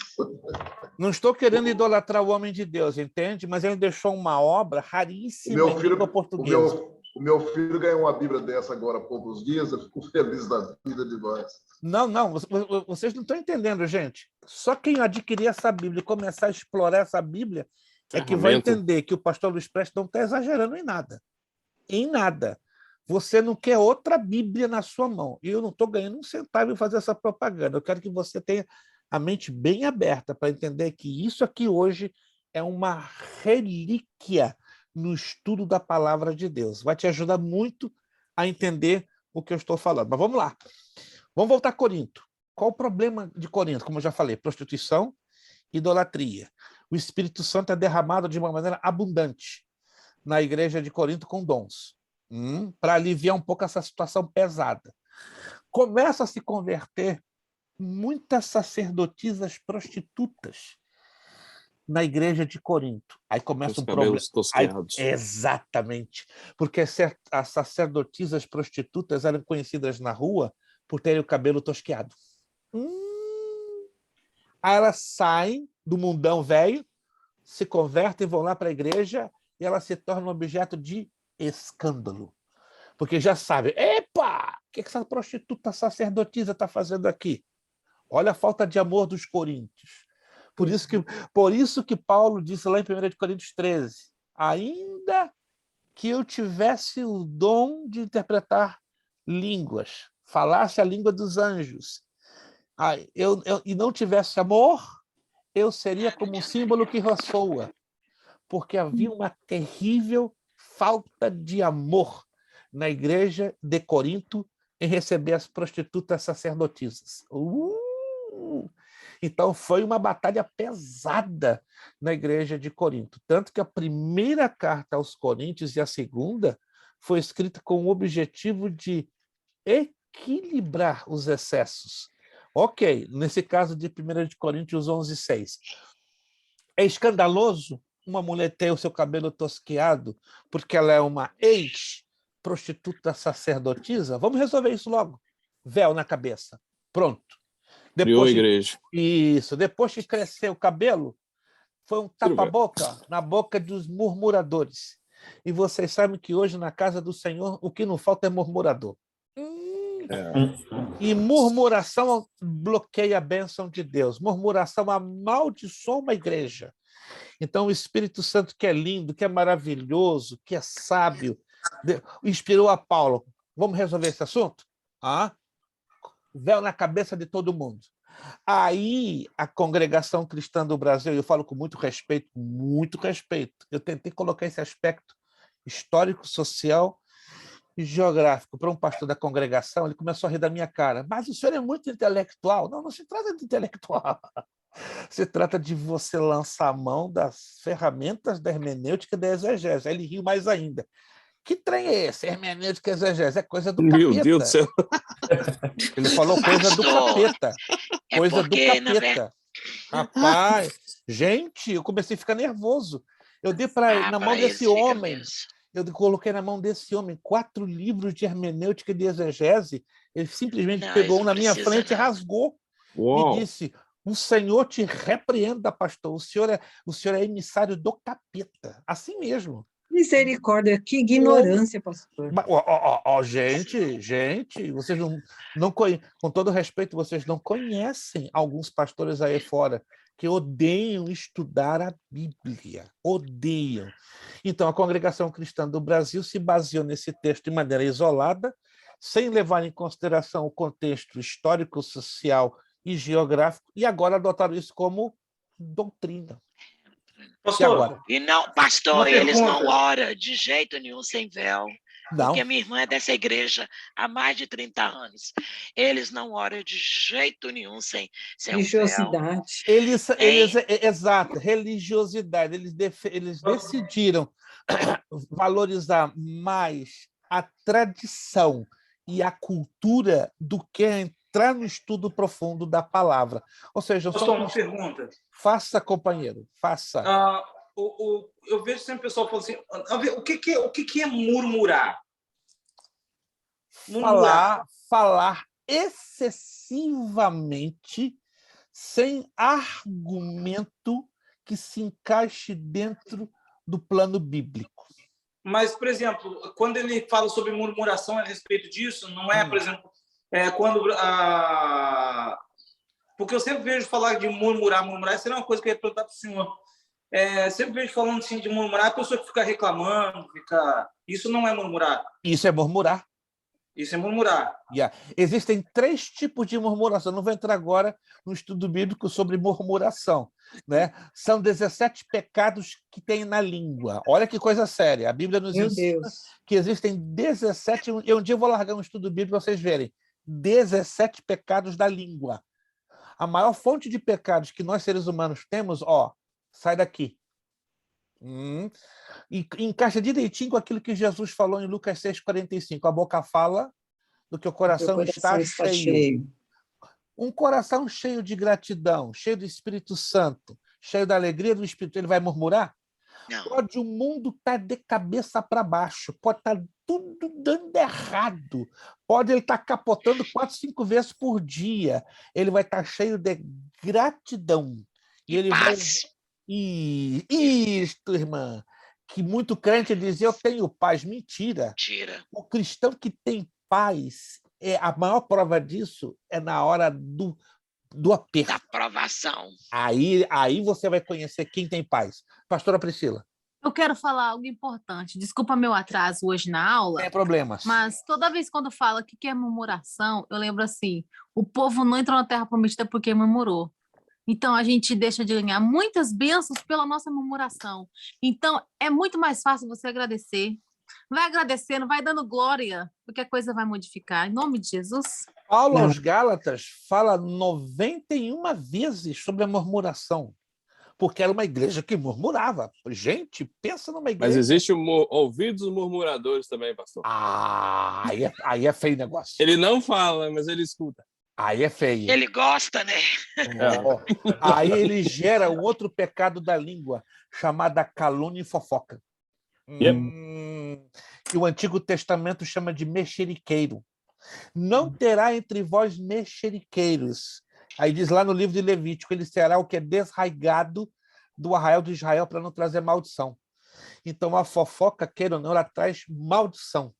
Não estou querendo idolatrar o homem de Deus, entende? Mas ele deixou uma obra raríssima em língua portuguesa.
O meu filho ganhou uma Bíblia dessa agora há poucos dias. Eu fico feliz da vida demais.
Não, vocês não estão entendendo, gente. Só quem adquirir essa Bíblia e começar a explorar essa Bíblia é que vai entender que o pastor Luiz Prestes não está exagerando em nada. Em nada. Você não quer outra Bíblia na sua mão. E eu não estou ganhando um centavo em fazer essa propaganda. Eu quero que você tenha a mente bem aberta para entender que isso aqui hoje é uma relíquia no estudo da palavra de Deus. Vai te ajudar muito a entender o que eu estou falando. Mas vamos lá. Vamos voltar a Corinto. Qual o problema de Corinto? Como eu já falei, prostituição, idolatria. O Espírito Santo é derramado de uma maneira abundante na igreja de Corinto com dons, para aliviar um pouco essa situação pesada. Começa a se converter muitas sacerdotisas prostitutas na igreja de Corinto. Aí começa um problema. Exatamente. Porque as sacerdotisas prostitutas eram conhecidas na rua por terem o cabelo tosqueado. Aí elas saem do mundão velho, se convertem, vão lá para a igreja e ela se torna um objeto de escândalo. Porque já sabe, epa, o que essa prostituta sacerdotisa está fazendo aqui? Olha a falta de amor dos coríntios. Por isso que Paulo disse lá em 1 Coríntios 13, ainda que eu tivesse o dom de interpretar línguas, falasse a língua dos anjos, e não tivesse amor, eu seria como um símbolo que ressoa, porque havia uma terrível falta de amor na igreja de Corinto em receber as prostitutas sacerdotisas. Então, foi uma batalha pesada na igreja de Corinto. Tanto que a primeira carta aos Coríntios e a segunda foi escrita com o objetivo de equilibrar os excessos. Ok, nesse caso de 1 Coríntios 11:6. É escandaloso uma mulher ter o seu cabelo tosqueado porque ela é uma ex-prostituta sacerdotisa? Vamos resolver isso logo. Véu na cabeça. Pronto.
Criou a igreja.
Isso. Depois que cresceu o cabelo, foi um tapa-boca na boca dos murmuradores. E vocês sabem que hoje, na casa do Senhor, o que não falta é murmurador. E murmuração bloqueia a bênção de Deus. Murmuração amaldiçoa uma igreja. Então, o Espírito Santo, que é lindo, que é maravilhoso, que é sábio, inspirou a Paulo. Vamos resolver esse assunto? Véu na cabeça de todo mundo. Aí, a Congregação Cristã do Brasil, eu falo com muito respeito, eu tentei colocar esse aspecto histórico, social e geográfico para um pastor da congregação, ele começou a rir da minha cara. Mas o senhor é muito intelectual. Não se trata de intelectual. Se trata de você lançar a mão das ferramentas da hermenêutica e da exegese. Aí ele riu mais ainda. Que trem é esse? Hermenêutica e exegese? É coisa do capeta.
Meu Deus do céu.
Ele falou coisa do capeta. Coisa do capeta. Rapaz, gente, eu comecei a ficar nervoso. Eu dei na mão desse homem... Eu coloquei na mão desse homem 4 livros de hermenêutica e de exegese. Ele simplesmente pegou um na minha frente e rasgou.
Uau.
E disse: o Senhor te repreenda, pastor. O senhor é emissário do capeta. Assim mesmo.
Misericórdia, que ignorância, pastor.
Gente, vocês não conhecem, com todo respeito, vocês não conhecem alguns pastores aí fora que odeiam estudar a Bíblia. Odeiam. Então, a Congregação Cristã do Brasil se baseou nesse texto de maneira isolada, sem levar em consideração o contexto histórico, social e geográfico, e agora adotaram isso como doutrina.
Pastor,
e agora?
E não, pastor, eles não oram de jeito nenhum sem véu.
Não.
Porque minha irmã é dessa igreja há mais de 30 anos. Eles não oram de jeito nenhum sem
religiosidade.
Exato, religiosidade. Eles decidiram valorizar mais a tradição e a cultura do que entrar no estudo profundo da palavra. Ou seja,
uma pergunta.
Faça, companheiro, faça.
Eu vejo sempre o pessoal falando assim, o que é murmurar?
Falar excessivamente sem argumento que se encaixe dentro do plano bíblico.
Mas, por exemplo, quando ele fala sobre murmuração a respeito disso, não é, por exemplo, quando... Porque eu sempre vejo falar de murmurar, isso é uma coisa que eu ia perguntar para o senhor. Sempre vejo falando assim, de murmurar, a pessoa que fica reclamando, isso não é murmurar.
Isso é murmurar.
Isso é murmurar.
Existem 3 tipos de murmuração. Não vou entrar agora no estudo bíblico sobre murmuração, né? São 17 pecados que tem na língua. Olha que coisa séria. A Bíblia nos ensina que existem 17... Um dia eu vou largar um estudo bíblico para vocês verem. 17 pecados da língua. A maior fonte de pecados que nós, seres humanos, temos, sai daqui. E encaixa direitinho com aquilo que Jesus falou em Lucas 6,45. A boca fala do que o coração está cheio. Um coração cheio de gratidão, cheio do Espírito Santo, cheio da alegria do Espírito, ele vai murmurar?
Não.
Pode o mundo estar de cabeça para baixo, pode estar tudo dando errado, pode ele estar capotando 4, 5 vezes por dia, ele vai estar cheio de gratidão.
E ele paz.
Isto, irmã, que muito crente dizia, eu tenho paz. Mentira. O cristão que tem paz, a maior prova disso é na hora do aperto.
Da provação.
Aí você vai conhecer quem tem paz. Pastora Priscila.
Eu quero falar algo importante. Desculpa meu atraso hoje na aula.
Tem problemas.
Mas toda vez quando fala que é murmuração, eu lembro assim, o povo não entrou na Terra Prometida porque murmurou. Então, a gente deixa de ganhar muitas bênçãos pela nossa murmuração. Então, é muito mais fácil você agradecer. Vai agradecendo, vai dando glória, porque a coisa vai modificar. Em nome de Jesus.
Paulo aos Gálatas fala 91 vezes sobre a murmuração, porque era uma igreja que murmurava. Gente, pensa numa igreja...
Mas existe ouvidos murmuradores também, pastor.
Aí é feio o negócio.
Ele não fala, mas ele escuta.
Aí é feio.
Ele gosta, né?
Aí ele gera um outro pecado da língua, chamada calúnia e fofoca. Que o Antigo Testamento chama de mexeriqueiro. Não terá entre vós mexeriqueiros. Aí diz lá no livro de Levítico, ele será o que é desraigado do arraial de Israel para não trazer maldição. Então, a fofoca, queira ou não, ela traz maldição.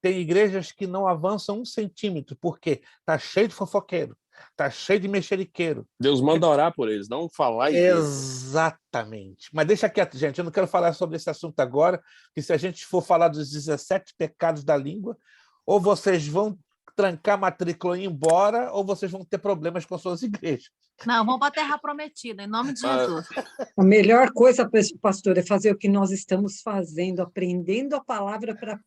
Tem igrejas que não avançam 1 centímetro, porque está cheio de fofoqueiro, está cheio de mexeriqueiro.
Deus manda orar por eles, não falar em
Exatamente. Mas deixa quieto, gente. Eu não quero falar sobre esse assunto agora, porque se a gente for falar dos 17 pecados da língua, ou vocês vão trancar a matrícula e ir embora, ou vocês vão ter problemas com suas igrejas.
Não, vamos para a terra prometida, em nome de Jesus.
A melhor coisa, pastor, é fazer o que nós estamos fazendo, aprendendo a palavra para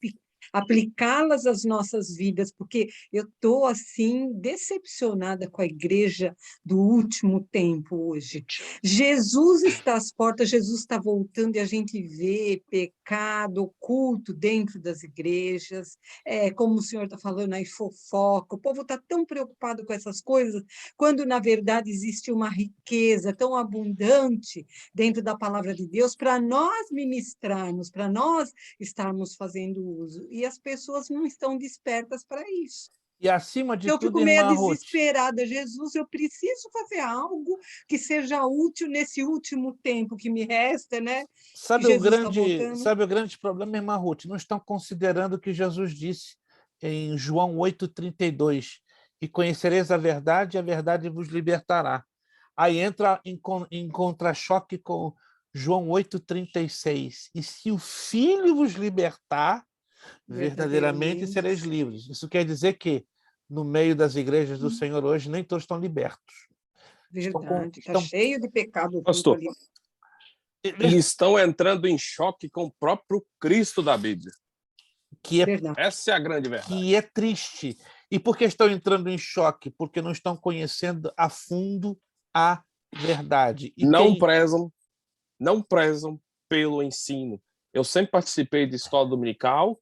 aplicá-las às nossas vidas, porque eu estou, assim, decepcionada com a igreja do último tempo hoje. Jesus está às portas, Jesus está voltando e a gente vê pecado oculto dentro das igrejas, como o senhor está falando aí, fofoca, o povo está tão preocupado com essas coisas, quando, na verdade, existe uma riqueza tão abundante dentro da palavra de Deus para nós ministrarmos, para nós estarmos fazendo uso. E as pessoas não estão despertas para isso.
E acima de
eu
tudo,
fico meio
irmã Ruth,
desesperada. Jesus, eu preciso fazer algo que seja útil nesse último tempo que me resta, né?
Sabe o grande problema, irmã Ruth? Não estão considerando o que Jesus disse em João 8,32. E conhecereis a verdade vos libertará. Aí entra em contra-choque com João 8,36. E se o Filho vos libertar, verdadeiramente sereis livres. Isso quer dizer que, no meio das igrejas do Senhor hoje, nem todos estão libertos.
Verdade, está cheio de pecado.
Pastor, e estão entrando em choque com o próprio Cristo da Bíblia. Essa é a grande verdade.
Que é triste. E por que estão entrando em choque? Porque não estão conhecendo a fundo a verdade. E
não prezam pelo ensino. Eu sempre participei de escola dominical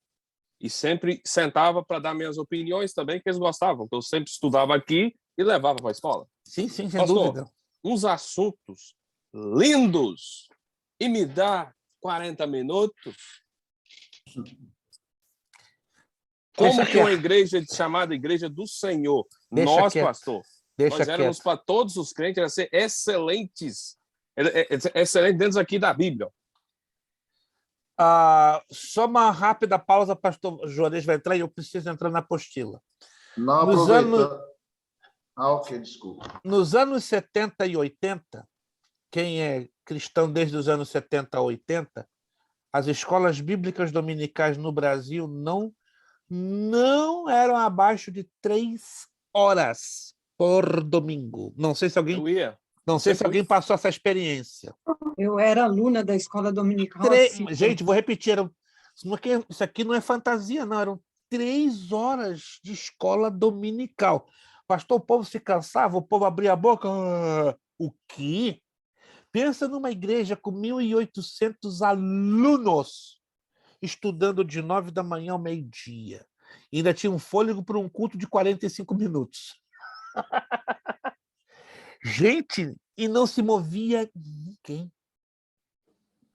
e sempre sentava para dar minhas opiniões também, que eles gostavam, porque eu sempre estudava aqui e levava para a escola.
Sim, sem
Pastor,
dúvida.
Uns assuntos lindos e me dá 40 minutos. Como que uma igreja chamada Igreja do Senhor, pastor, nós éramos para todos os crentes, era ser excelentes dentro aqui da Bíblia.
Só uma rápida pausa, pastor Juarez vai entrar e eu preciso entrar na apostila.
Não aproveita. Ok, desculpa.
Nos anos 70 e 80, quem é cristão desde os anos 70 a 80, as escolas bíblicas dominicais no Brasil não eram abaixo de 3 horas por domingo. Não sei se alguém... se alguém passou essa experiência.
Eu era aluna da escola dominical.
Gente, vou repetir. Isso aqui não é fantasia, não. Eram 3 horas de escola dominical. Pastor, o povo se cansava, o povo abria a boca. O quê? Pensa numa igreja com 1.800 alunos estudando de 9 da manhã ao meio-dia. E ainda tinha um fôlego para um culto de 45 minutos. Gente, e não se movia ninguém.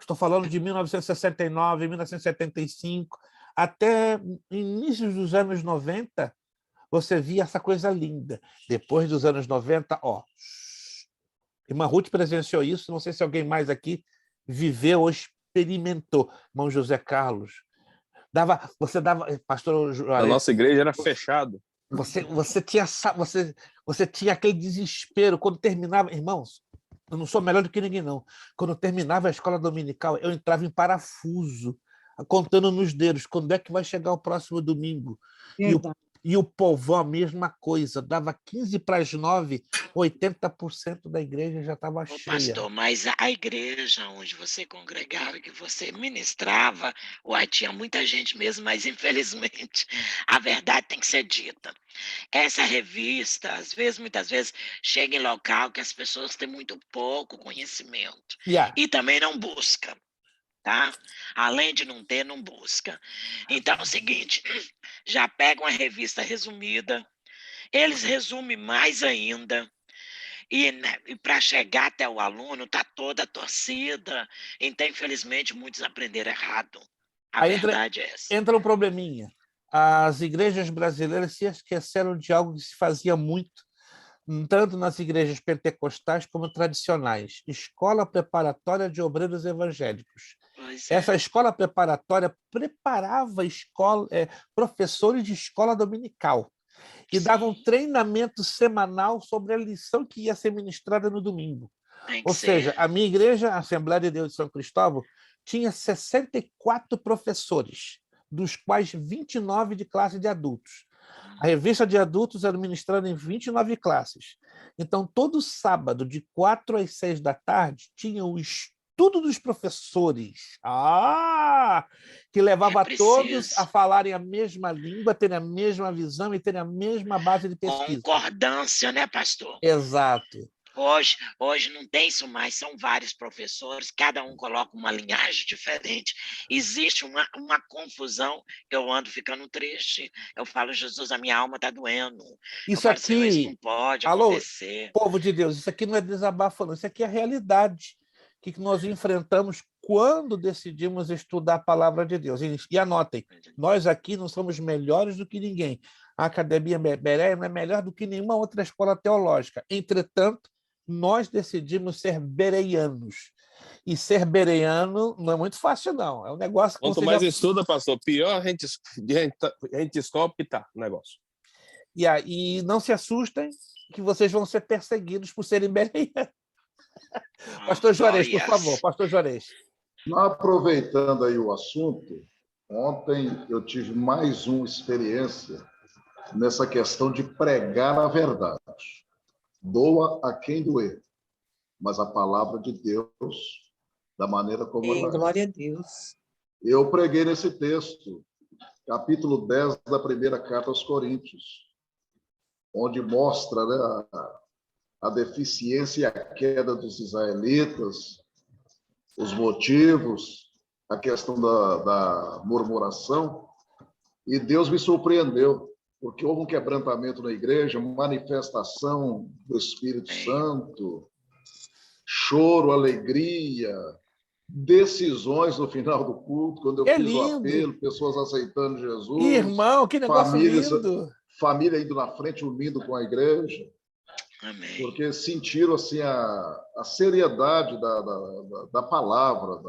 Estou falando de 1969, 1975, até início dos anos 90, você via essa coisa linda. Depois dos anos 90, Irmã Ruth presenciou isso, não sei se alguém mais aqui viveu ou experimentou. Irmão José Carlos, pastor Juarez,
a nossa igreja era fechado.
Você tinha aquele desespero quando terminava, irmãos. Eu não sou melhor do que ninguém, não. Quando terminava a escola dominical, eu entrava em parafuso, contando nos dedos, quando é que vai chegar o próximo domingo. E o povão, a mesma coisa. Dava 15 para as 9, 80% da igreja já estava cheia.
Pastor, mas a igreja onde você congregava, que você ministrava, tinha muita gente mesmo, mas infelizmente a verdade tem que ser dita. Essa revista, muitas vezes, chega em local que as pessoas têm muito pouco conhecimento e também não buscam. Tá? Além de não ter, não busca. Então é o seguinte, já pega uma revista resumida, eles resumem mais ainda, e para chegar até o aluno está toda a torcida. Então, infelizmente, muitos aprenderam errado. A verdade é essa.
Entra um probleminha. As igrejas brasileiras se esqueceram de algo que se fazia muito, tanto nas igrejas pentecostais como tradicionais. Escola preparatória de obreiros evangélicos. Essa escola preparatória preparava professores de escola dominical e davam treinamento semanal sobre a lição que ia ser ministrada no domingo. Ou seja, a minha igreja, a Assembleia de Deus de São Cristóvão, tinha 64 professores, dos quais 29 de classe de adultos. A revista de adultos era ministrada em 29 classes. Então, todo sábado, de 4 às 6 da tarde, tinha o estudo dos professores, que levava todos a falarem a mesma língua, terem a mesma visão e terem a mesma base de pesquisa.
Concordância, né, pastor?
Exato.
Hoje não tem isso mais, são vários professores, cada um coloca uma linhagem diferente. Existe uma confusão, eu ando ficando triste, eu falo, Jesus, a minha alma está doendo.
Isso aqui,
isso não pode acontecer.
Povo de Deus, isso aqui não é desabafo, não, isso aqui é a realidade que nós enfrentamos quando decidimos estudar a palavra de Deus. E anotem, nós aqui não somos melhores do que ninguém. A Academia Bereia não é melhor do que nenhuma outra escola teológica. Entretanto, nós decidimos ser bereianos. E ser bereiano não é muito fácil, não. É um negócio...
Quanto mais estuda, pastor, pior a gente descobre que está o negócio.
E não se assustem que vocês vão ser perseguidos por serem bereianos. Pastor Juarez, por favor. Pastor Juarez.
Aproveitando aí o assunto, ontem eu tive mais uma experiência nessa questão de pregar a verdade. Doa a quem doer, mas a palavra de Deus, da maneira como ela é.
Glória a Deus.
Eu preguei nesse texto, capítulo 10 da primeira carta aos Coríntios, onde mostra, né, a deficiência e a queda dos israelitas, os motivos, a questão da murmuração, e Deus me surpreendeu, porque houve um quebrantamento na igreja, uma manifestação do Espírito Santo, choro, alegria, decisões no final do culto, quando eu fiz o apelo, pessoas aceitando Jesus.
Irmão, que negócio lindo!
Família indo na frente, unindo com a igreja.
Amém.
Porque sentiram assim, a seriedade da palavra,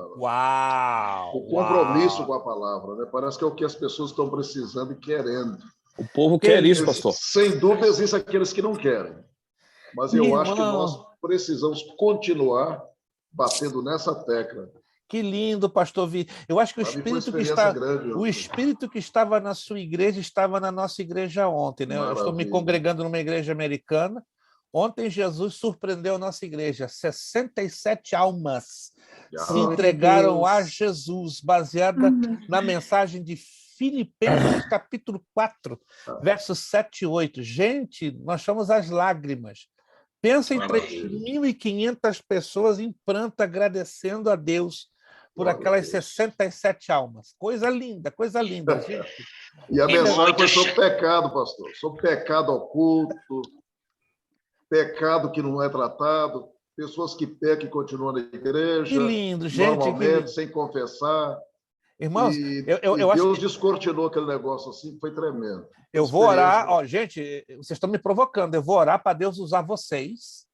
o compromisso com a palavra. Né? Parece que é o que as pessoas estão precisando e querendo.
O povo quer isso, pastor.
Sem dúvida, existem aqueles que não querem. Mas eu acho que nós precisamos continuar batendo nessa tecla.
Que lindo, pastor Vi. Eu acho que o espírito que estava na sua igreja estava na nossa igreja ontem. Né? Eu estou me congregando numa igreja americana. Ontem Jesus surpreendeu a nossa igreja. 67 almas se entregaram a Jesus, baseada na mensagem de Filipenses, capítulo 4, versos 7 e 8. Gente, nós somos as lágrimas. Pensa em 3.500 pessoas em pranto agradecendo a Deus por aquelas 67 almas. Coisa linda, gente.
E a mensagem foi sobre pecado, pastor. Sobre pecado oculto, pecado que não é tratado, pessoas que pecam e continuam na igreja.
Que lindo, gente.
Normalmente, sem confessar.
Irmãos,
Deus descortinou aquele negócio assim, foi tremendo.
Eu vou orar, gente, vocês estão me provocando, eu vou orar para Deus usar vocês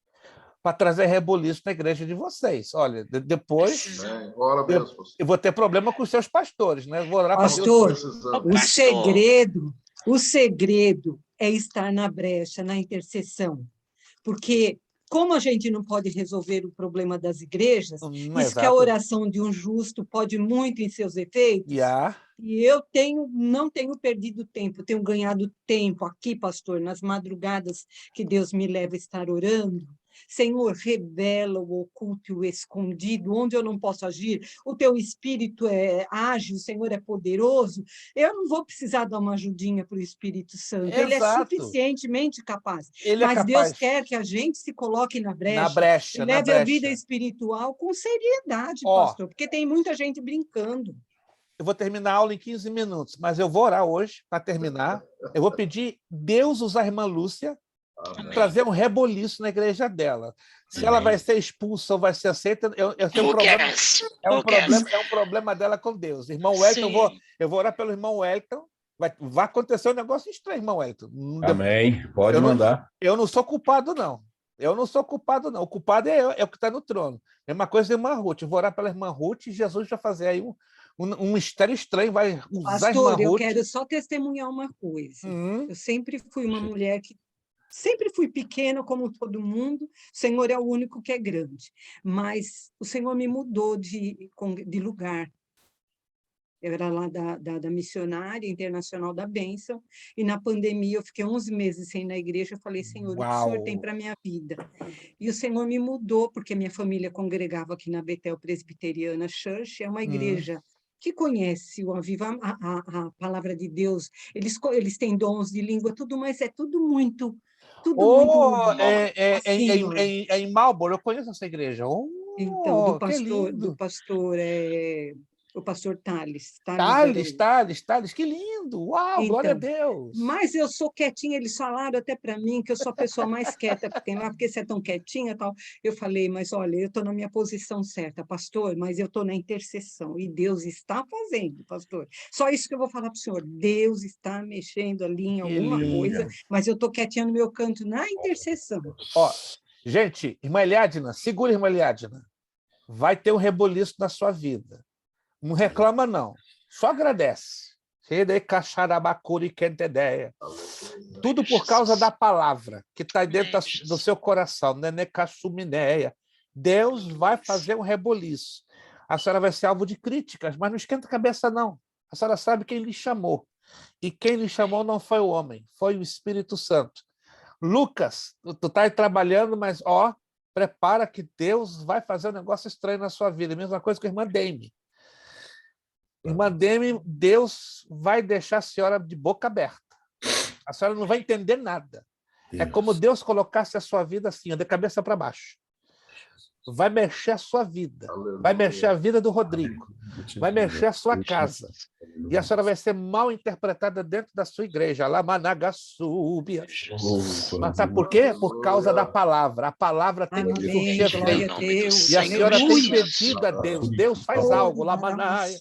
para trazer reboliço na igreja de vocês. Olha, depois eu vou ter problema com os seus pastores, né? Eu vou orar para Deus.
O segredo é estar na brecha, na intercessão. Porque como a gente não pode resolver o problema das igrejas, isso que a oração de um justo pode muito em seus efeitos, e eu não tenho perdido tempo, tenho ganhado tempo aqui, pastor, nas madrugadas que Deus me leva a estar orando. Senhor, revela o oculto e o escondido, onde eu não posso agir, o teu espírito é ágil, o Senhor é poderoso, eu não vou precisar dar uma ajudinha para o Espírito Santo, Ele é suficientemente capaz, mas Deus quer que a gente se coloque na brecha, e leve a vida espiritual com seriedade, pastor, porque tem muita gente brincando.
Eu vou terminar a aula em 15 minutos, mas eu vou orar hoje para terminar, eu vou pedir Deus usar a irmã Lúcia, trazer um reboliço na igreja dela. Se ela vai ser expulsa ou vai ser aceita, eu tenho um problema. É um problema dela com Deus. Irmão Wellington, eu vou orar pelo irmão Wellington. Vai acontecer um negócio estranho, irmão Wellington.
Amém. Pode mandar.
Eu não sou culpado, não. Eu não sou culpado, não. O culpado é o que está no trono. Mesma coisa da irmã Ruth. Eu vou orar pela irmã Ruth e Jesus vai fazer aí um mistério estranho, vai usar a irmã
Pastor, eu
Ruth.
quero só testemunhar uma coisa. Eu sempre fui uma mulher que sempre fui pequena, como todo mundo. O Senhor é o único que é grande. Mas o Senhor me mudou de lugar. Eu era lá da Missionária Internacional da Bênção, e na pandemia eu fiquei 11 meses sem ir na igreja. Eu falei, Senhor, o que o Senhor tem para a minha vida? E o Senhor me mudou, porque minha família congregava aqui na Bethel Presbiteriana Church, é uma igreja que conhece a palavra de Deus, eles têm dons de língua, tudo, mas é tudo muito...
É em Marlborough, eu conheço essa igreja.
Então, do pastor Thales,
que lindo! Uau, então, glória a Deus!
Mas eu sou quietinha, eles falaram até para mim que eu sou a pessoa mais quieta que tem lá, porque você é tão quietinha e tal. Eu falei, mas olha, eu estou na minha posição certa, pastor, mas eu estou na intercessão, e Deus está fazendo, pastor. Só isso que eu vou falar para o senhor, Deus está mexendo ali em alguma coisa, mas eu estou quietinha no meu canto, na intercessão.
Ó, gente, irmã Eliadna, segura, irmã Eliadna. Vai ter um reboliço na sua vida. Não reclama, não. Só agradece. Tudo por causa da palavra que está dentro do seu coração. Deus vai fazer um reboliço. A senhora vai ser alvo de críticas, mas não esquenta a cabeça, não. A senhora sabe quem lhe chamou. E quem lhe chamou não foi o homem, foi o Espírito Santo. Lucas, tu está aí trabalhando, mas prepara que Deus vai fazer um negócio estranho na sua vida. Mesma coisa com a irmã Demi. Irmã Demi, Deus vai deixar a senhora de boca aberta. A senhora não vai entender nada. É como Deus colocasse a sua vida assim, de cabeça para baixo. Vai mexer a sua vida. Vai mexer a vida do Rodrigo. Vai mexer a sua casa. E a senhora vai ser mal interpretada dentro da sua igreja. Lamanagasúbia. Mas sabe por quê? Por causa da palavra. A palavra tem que surtir efeito. E a senhora tem pedido a Deus. Deus faz algo. Lamanaia.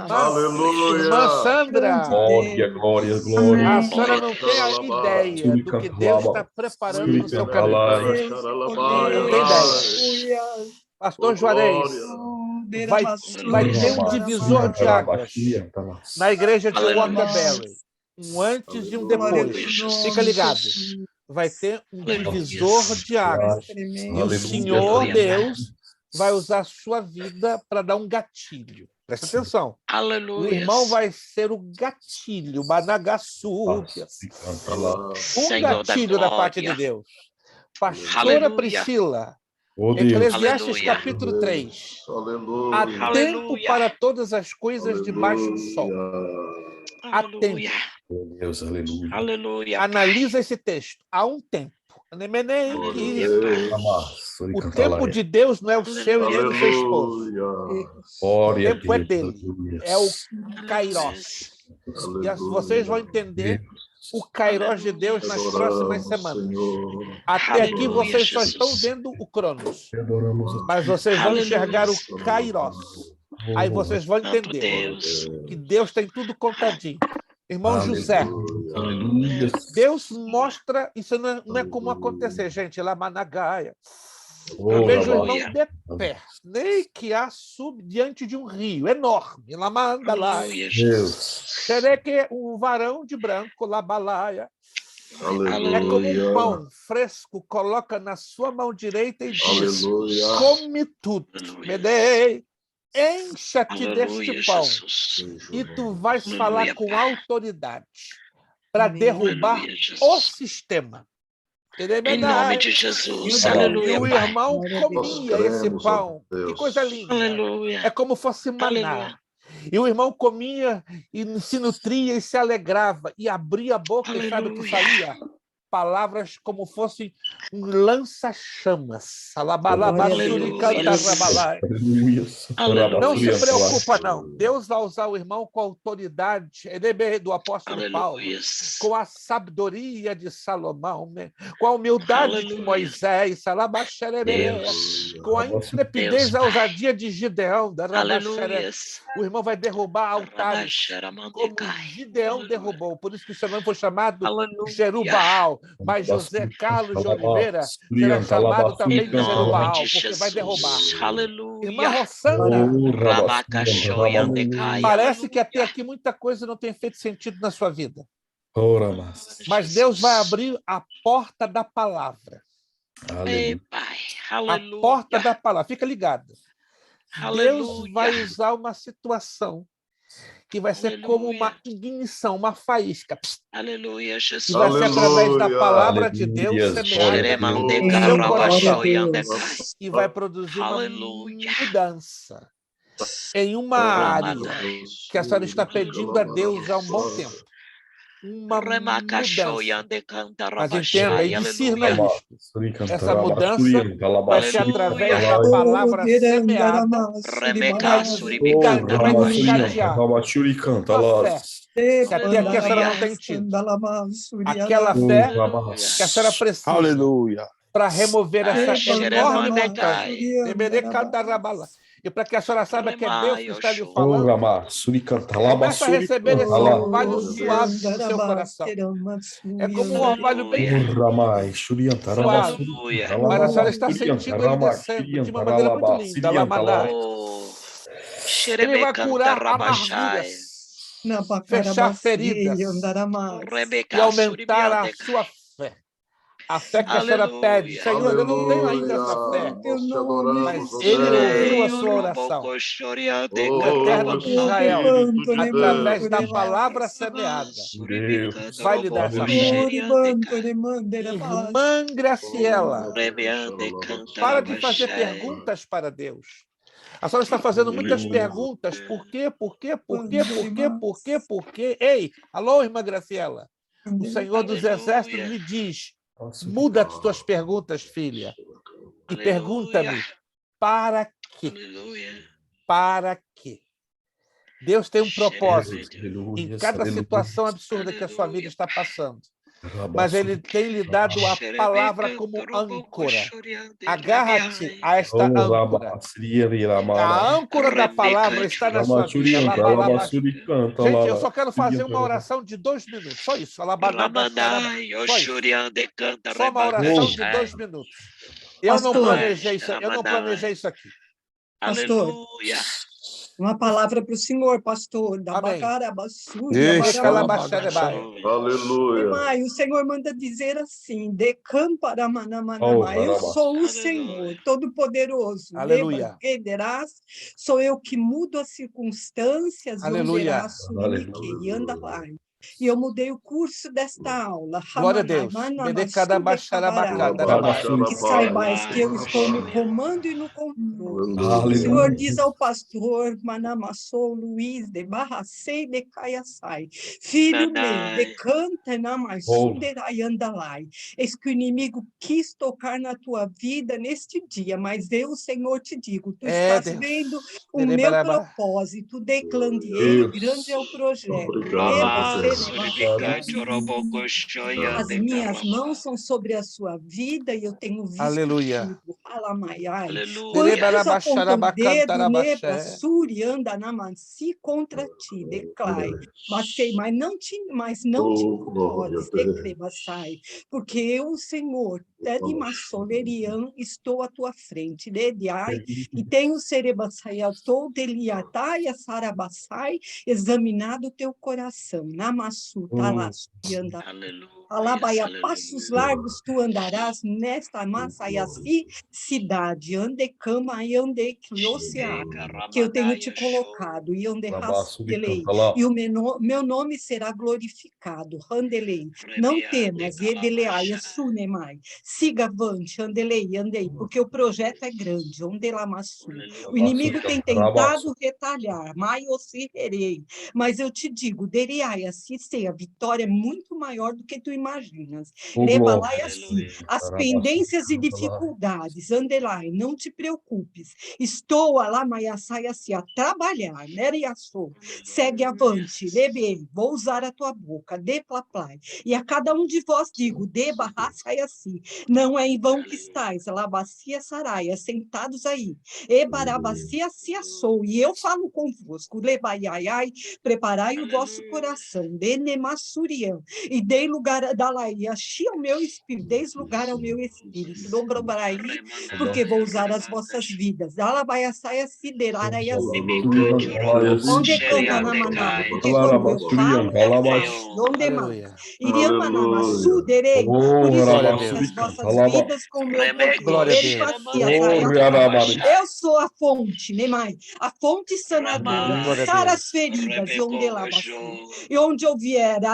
Aleluia.
Irmã Sandra.
Glória.
A senhora não tem a ideia do que Deus está preparando no seu caminho. Não tem ideia. Pastor Juarez, vai ter um divisor de águas na igreja de Waterbury. Um antes e um depois. Fica ligado. Vai ter um divisor de águas. E o Senhor Deus vai usar a sua vida para dar um gatilho. Presta atenção.
Aleluia.
O irmão vai ser o gatilho, Banagassúbia. Um gatilho da parte de Deus. Pastora Priscila, Eclesiastes capítulo 3. Há tempo para todas as coisas debaixo do sol. Há tempo.
Aleluia.
Analisa esse texto. Há um tempo. O tempo de Deus não é o seu e nem do seu esposo. O tempo é dele. É o Kairos. E vocês vão entender o Kairos de Deus nas próximas semanas. Até aqui vocês só estão vendo o Cronos, mas vocês vão enxergar o Kairos. Aí vocês vão entender que Deus tem tudo contadinho. Irmão José, Deus mostra, isso não é como acontecer, gente, lá Managaia. Eu vejo o irmão de pé, nem que há diante de um rio enorme, lá manda lá. Xereque, um varão de branco, lá balaia. É como um pão fresco, coloca na sua mão direita e diz: come tudo, me dei. Encha-te deste pão e tu vais falar com autoridade para derrubar o sistema.
Em nome de Jesus, aleluia.
E o irmão comia esse pão. Que coisa linda.
Aleluia.
É como fosse maná. E o irmão comia e se nutria e se alegrava e abria a boca e sabe o que saía? Palavras como fossem um lança-chamas. Não se preocupa, não. Deus vai usar o irmão com a autoridade do apóstolo Paulo, com a sabedoria de Salomão, com a humildade de Moisés, com a intrepidez e a ousadia de Gideão. O irmão vai derrubar altares como Gideão derrubou. Por isso que o seu nome foi chamado Jerubaal. mas José Carlos de Oliveira será chamado também de Jerubaal, porque vai derrubar.
Aleluia.
Irmã Rossana, parece que até aqui muita coisa não tem feito sentido na sua vida. Mas Deus vai abrir a porta da palavra.
Ei, Pai.
A porta da palavra. Fica ligado. Deus vai usar uma situação que vai ser como uma ignição, uma faísca.
Aleluia, Jesus.
Que vai ser através da palavra de Deus semeada no seu coração e vai produzir uma mudança em uma área que a senhora está pedindo a Deus há um bom tempo. Uma mudança. Mas entenda e discirna isso. Essa mudança vai ser através da palavra semeada que vai desencadear uma fé que até aqui a senhora não tem tido. Aquela fé que a senhora precisa para remover essa enorme montanha. E para que a senhora saiba que é Deus que está lhe falando, começa a receber esse orvalho suave no seu coração. É como um orvalho bem suave. Mas a senhora está sentindo ele descendo de uma maneira muito linda. Ele vai curar amarguras, fechar feridas e aumentar a sua fé. A fé que a senhora pede. Senhor, eu não tenho ainda essa fé. Mas Ele ouviu a sua oração. O Eterno de Israel, através da palavra semeada, vai lhe dar essa fé. Irmã Graciela, para de fazer perguntas para Deus. A senhora está fazendo muitas perguntas. Por quê? Por quê? Por quê? Por quê? Por quê? Por quê? Ei, alô, irmã Graciela. O Senhor dos Exércitos me diz: muda as tuas perguntas, filha. E pergunta-me, para quê? Para quê? Deus tem um propósito em cada situação absurda que a sua vida está passando. Mas Ele tem lhe dado a palavra como âncora. Agarra-te a esta âncora. A âncora da palavra está na sua vida. Gente, eu só quero fazer uma oração de 2 minutos. Só isso. Só uma oração de 2 minutos. Eu não planejei isso aqui.
Pastor, uma palavra para o senhor, pastor.
Aleluia.
O Senhor manda dizer assim: eu sou o Senhor Todo-Poderoso.
Aleluia.
Sou eu que mudo as circunstâncias.
Aleluia.
E eu mudei o curso desta aula.
Glória a Deus.
Que saibais que eu estou no comando e no controle. O Senhor diz ao pastor Manamassou Luiz de Barracei de Caiaçai: filho meu, decanta na Marsunderai Andalai. Eis que o inimigo quis tocar na tua vida neste dia, mas eu, Senhor, te digo: tu estás vendo o meu propósito, declandiei, grande é o projeto. As minhas mãos são sobre a sua vida e eu tenho visto.
Aleluia.
Quantos apontam o dedo, anda na mansi contra ti, declare. Mas não te incomodes, sai, porque eu, Senhor, de Massolerian, estou à tua frente, e tenho examinado o teu coração. Namassu, Alabaia, passos largos tu andarás nesta Massaiaci cidade, Andecama e Andeclioceá, que eu tenho te colocado, e Anderastelei, e o meu nome será glorificado, Randelei. Não temas, Edeleai, Sunemai, siga avante, Andelei, andei, porque o projeto é grande, Ondelamassu. O inimigo tem tentado retalhar, Maiocirerei, mas eu te digo, Dereai, assim sei, a vitória é muito maior do que tu imaginas. Lebalai assim, as pendências e dificuldades, Andelai, não te preocupes. Estou lá, Maiaçai, assim, a trabalhar, Neriaçou. Segue avante, Lebei, vou usar a tua boca, Deplaplai. E a cada um de vós digo, Debarraçai assim, não é em vão que estáis, Alabacia Saraia, sentados aí. Ebarabacia se assou, e eu falo convosco, Lebaiai, preparai o vosso coração, Denemassuriam, e dei lugar lugar dalai, achei o meu espírito, deis lugar ao meu espírito, dobrai, porque vou usar as vossas vidas. Alabaia saia siderar aí onde canta na maná, porque quando eu falo, eu faço. Onde mais? Iriama namasu derei. Por isso eu uso as vossas vidas com o meu poder. Eu sou a fonte, nem mais. A fonte sanadora, sara as feridas, e onde eu vier, eu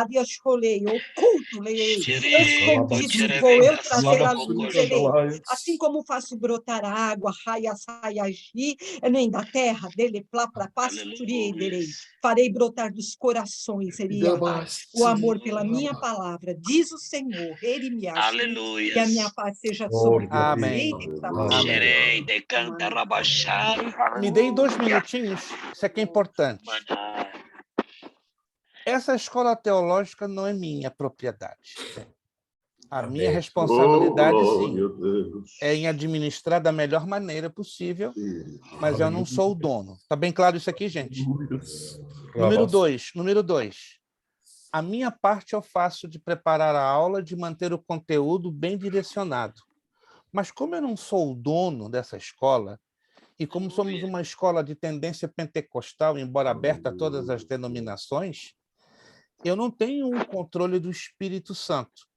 oculto, escondido, vou eu trazer a luz, assim como faço brotar a água, raia, nem da terra, dele, plá, farei brotar dos corações, o amor pela minha palavra, diz o Senhor, ele me acha, que a minha paz seja sobre você.
Amém. Me deem 2 minutinhos, isso aqui é importante. Essa escola teológica não é minha propriedade. A minha responsabilidade, sim, é em administrar da melhor maneira possível, mas eu não sou o dono. Está bem claro isso aqui, gente? Número 2. A minha parte eu faço de preparar a aula, de manter o conteúdo bem direcionado. Mas como eu não sou o dono dessa escola, e como somos uma escola de tendência pentecostal, embora aberta a todas as denominações, eu não tenho um controle do Espírito Santo.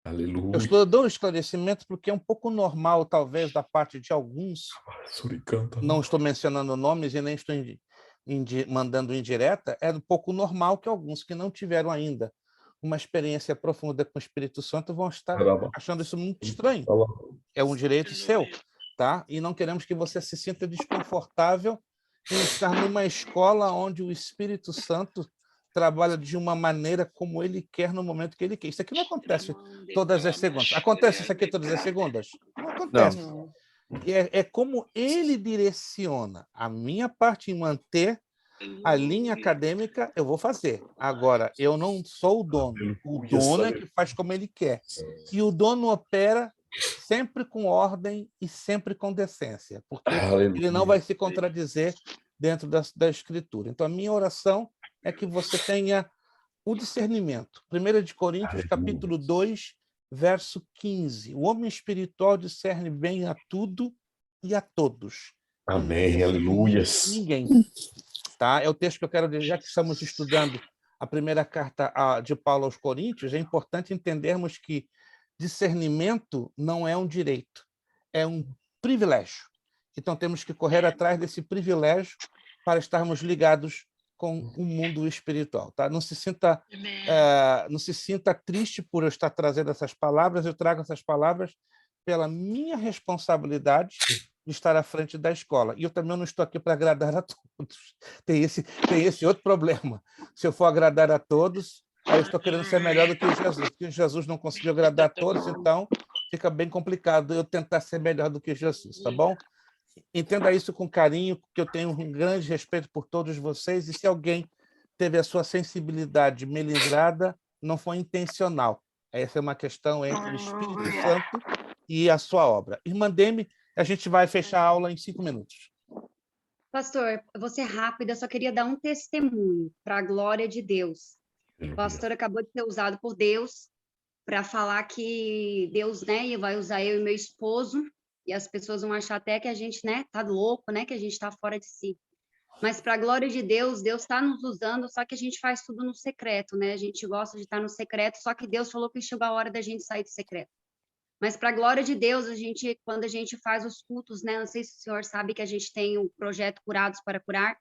Aleluia.
Eu estou dando um esclarecimento porque é um pouco normal, talvez, da parte de alguns, não estou mencionando nomes e nem estou mandando indireta, é um pouco normal que alguns que não tiveram ainda uma experiência profunda com o Espírito Santo vão estar achando isso muito estranho. É um direito seu, tá? E não queremos que você se sinta desconfortável em estar numa escola onde o Espírito Santo trabalha de uma maneira como ele quer no momento que ele quer. Isso aqui não acontece todas as segundas. Acontece isso aqui todas as segundas? Não acontece. Não. É como ele direciona. A minha parte em manter a linha acadêmica, eu vou fazer. Agora, eu não sou o dono. O dono é que faz como ele quer. E o dono opera sempre com ordem e sempre com decência, porque ele não vai se contradizer dentro da Escritura. Então, a minha oração é que você tenha o discernimento. 1 Coríntios, capítulo 2, verso 15. O homem espiritual discerne bem a tudo e a todos.
Amém, aleluia.
Ninguém. Tá? É o texto que eu quero dizer, já que estamos estudando a primeira carta de Paulo aos Coríntios, é importante entendermos que discernimento não é um direito, é um privilégio. Então, temos que correr atrás desse privilégio para estarmos ligados com o mundo espiritual. Tá? Não se sinta triste por eu estar trazendo essas palavras, eu trago essas palavras pela minha responsabilidade de estar à frente da escola. E eu também não estou aqui para agradar a todos. Tem esse outro problema. Se eu for agradar a todos, aí eu estou querendo ser melhor do que Jesus. Porque Jesus não conseguiu agradar a todos, então fica bem complicado eu tentar ser melhor do que Jesus, tá bom? Entenda isso com carinho, porque eu tenho um grande respeito por todos vocês, e se alguém teve a sua sensibilidade melindrada, não foi intencional. Essa é uma questão entre o Espírito Santo e a sua obra. Irmã Demi, a gente vai fechar a aula em 5 minutos.
Pastor, eu vou ser rápida, só queria dar um testemunho para a glória de Deus. O pastor acabou de ser usado por Deus para falar que Deus, né, vai usar eu e meu esposo, e as pessoas vão achar até que a gente, né, tá louco, né, que a gente tá fora de si. Mas para a glória de Deus, Deus está nos usando, só que a gente faz tudo no secreto, né? A gente gosta de estar no secreto, só que Deus falou que chegou a hora da gente sair do secreto. Mas para a glória de Deus, quando a gente faz os cultos, né? Não sei se o senhor sabe que a gente tem o projeto Curados para Curar.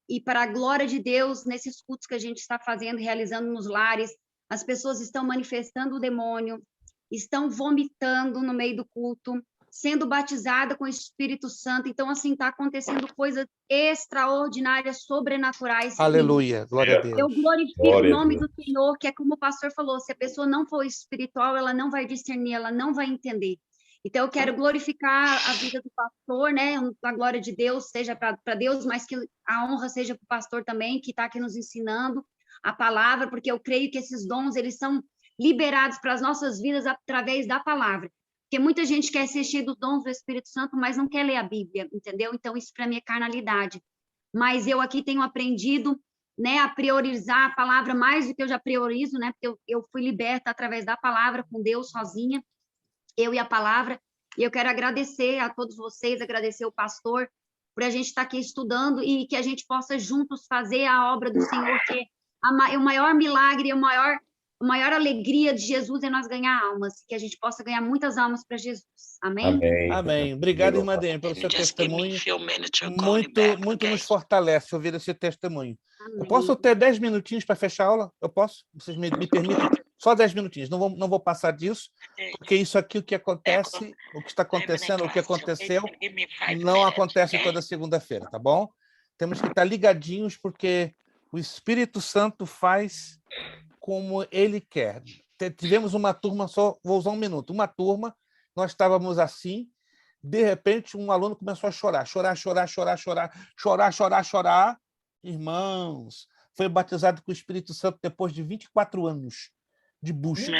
E para a glória de Deus, nesses cultos que a gente está fazendo, realizando nos lares, as pessoas estão manifestando o demônio, estão vomitando no meio do culto, sendo batizada com o Espírito Santo. Então, assim, está acontecendo coisas extraordinárias, sobrenaturais.
Aleluia, glória a Deus.
Eu glorifico o nome do Senhor, que é como o pastor falou, se a pessoa não for espiritual, ela não vai discernir, ela não vai entender. Então, eu quero glorificar a vida do pastor, né? A glória de Deus seja para Deus, mas que a honra seja para o pastor também, que está aqui nos ensinando a palavra, porque eu creio que esses dons, eles são liberados para as nossas vidas através da palavra. Porque muita gente quer ser cheio dos dons do Espírito Santo, mas não quer ler a Bíblia, entendeu? Então, isso para mim é carnalidade. Mas eu aqui tenho aprendido né, a priorizar a palavra mais do que eu já priorizo, né, porque eu fui liberta através da palavra com Deus sozinha, eu e a palavra, e eu quero agradecer a todos vocês, agradecer o pastor, por a gente estar aqui estudando e que a gente possa juntos fazer a obra do Senhor, que o maior milagre, a maior alegria de Jesus é nós ganhar almas, que a gente possa ganhar muitas almas para Jesus. Amém?
Amém.
Amém. Obrigado, irmã Demi, pelo seu testemunho. Muito nos fortalece ouvir esse testemunho.
Amém.
Eu posso ter 10 minutinhos para fechar a aula? Eu posso? Vocês me permitem? Só 10 minutinhos. Não vou passar disso, porque isso aqui, o que acontece, o que está acontecendo, o que aconteceu, não acontece toda segunda-feira, tá bom? Temos que estar ligadinhos, porque o Espírito Santo faz como ele quer. Tivemos uma turma, só vou usar um minuto, uma turma, nós estávamos assim, de repente um aluno começou a chorar. Irmãos, foi batizado com o Espírito Santo depois de 24 anos de busca.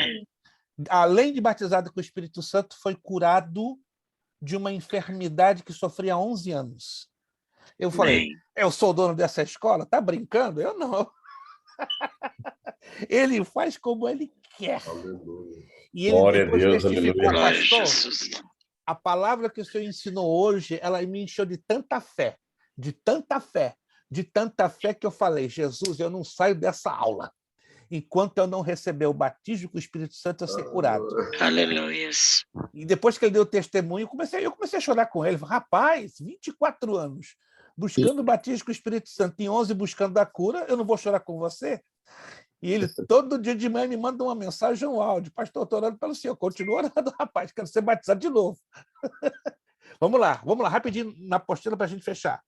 Além de batizado com o Espírito Santo, foi curado de uma enfermidade que sofria há 11 anos. Eu falei, eu sou o dono dessa escola? Tá brincando? Eu não. Ele faz como ele quer. E ele,
Glória a
depois
Deus,
testificou,
aleluia.
pastor, a palavra que o senhor ensinou hoje, ela me encheu de tanta fé, que eu falei, Jesus, eu não saio dessa aula enquanto eu não receber o batismo com o Espírito Santo, eu ser curado.
Aleluia.
E depois que ele deu o testemunho, eu comecei a chorar com ele. Rapaz, 24 anos, buscando o batismo com o Espírito Santo, em 11 buscando a cura, eu não vou chorar com você? E ele, todo dia de manhã, me manda uma mensagem, um áudio. Pastor, estou orando pelo senhor. Continua orando, rapaz, quero ser batizado de novo. Vamos lá, rapidinho na apostila para a gente fechar.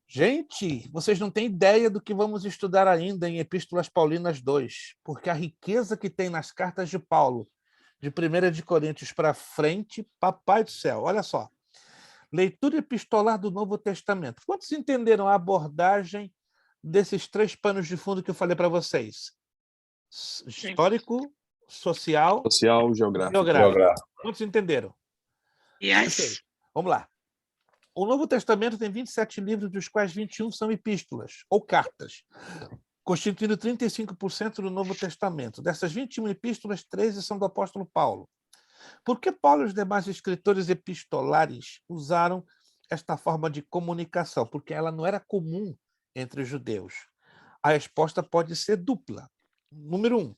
Gente, vocês não têm ideia do que vamos estudar ainda em Epístolas Paulinas 2, porque a riqueza que tem nas cartas de Paulo, de 1 de Coríntios para frente, papai do céu, olha só. Leitura epistolar do Novo Testamento. Quantos entenderam a abordagem desses 3 panos de fundo que eu falei para vocês? Histórico, social,
geográfico.
Quantos entenderam?
Yes.
Okay. Vamos lá. O Novo Testamento tem 27 livros, dos quais 21 são epístolas, ou cartas, constituindo 35% do Novo Testamento. Dessas 21 epístolas, 13 são do apóstolo Paulo. Por que Paulo e os demais escritores epistolares usaram esta forma de comunicação? Porque ela não era comum entre os judeus. A resposta pode ser dupla. Número 1.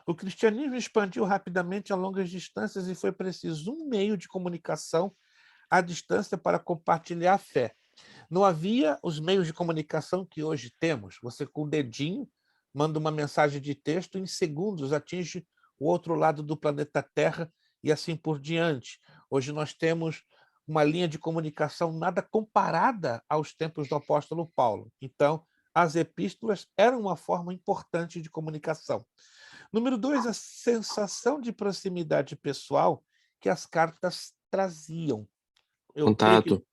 O cristianismo expandiu rapidamente a longas distâncias e foi preciso um meio de comunicação à distância para compartilhar a fé. Não havia os meios de comunicação que hoje temos. Você, com o dedinho, manda uma mensagem de texto, em segundos atinge o outro lado do planeta Terra e assim por diante. Hoje nós temos uma linha de comunicação nada comparada aos tempos do apóstolo Paulo. Então, as epístolas eram uma forma importante de comunicação. Número 2, a sensação de proximidade pessoal que as cartas traziam.
Contato.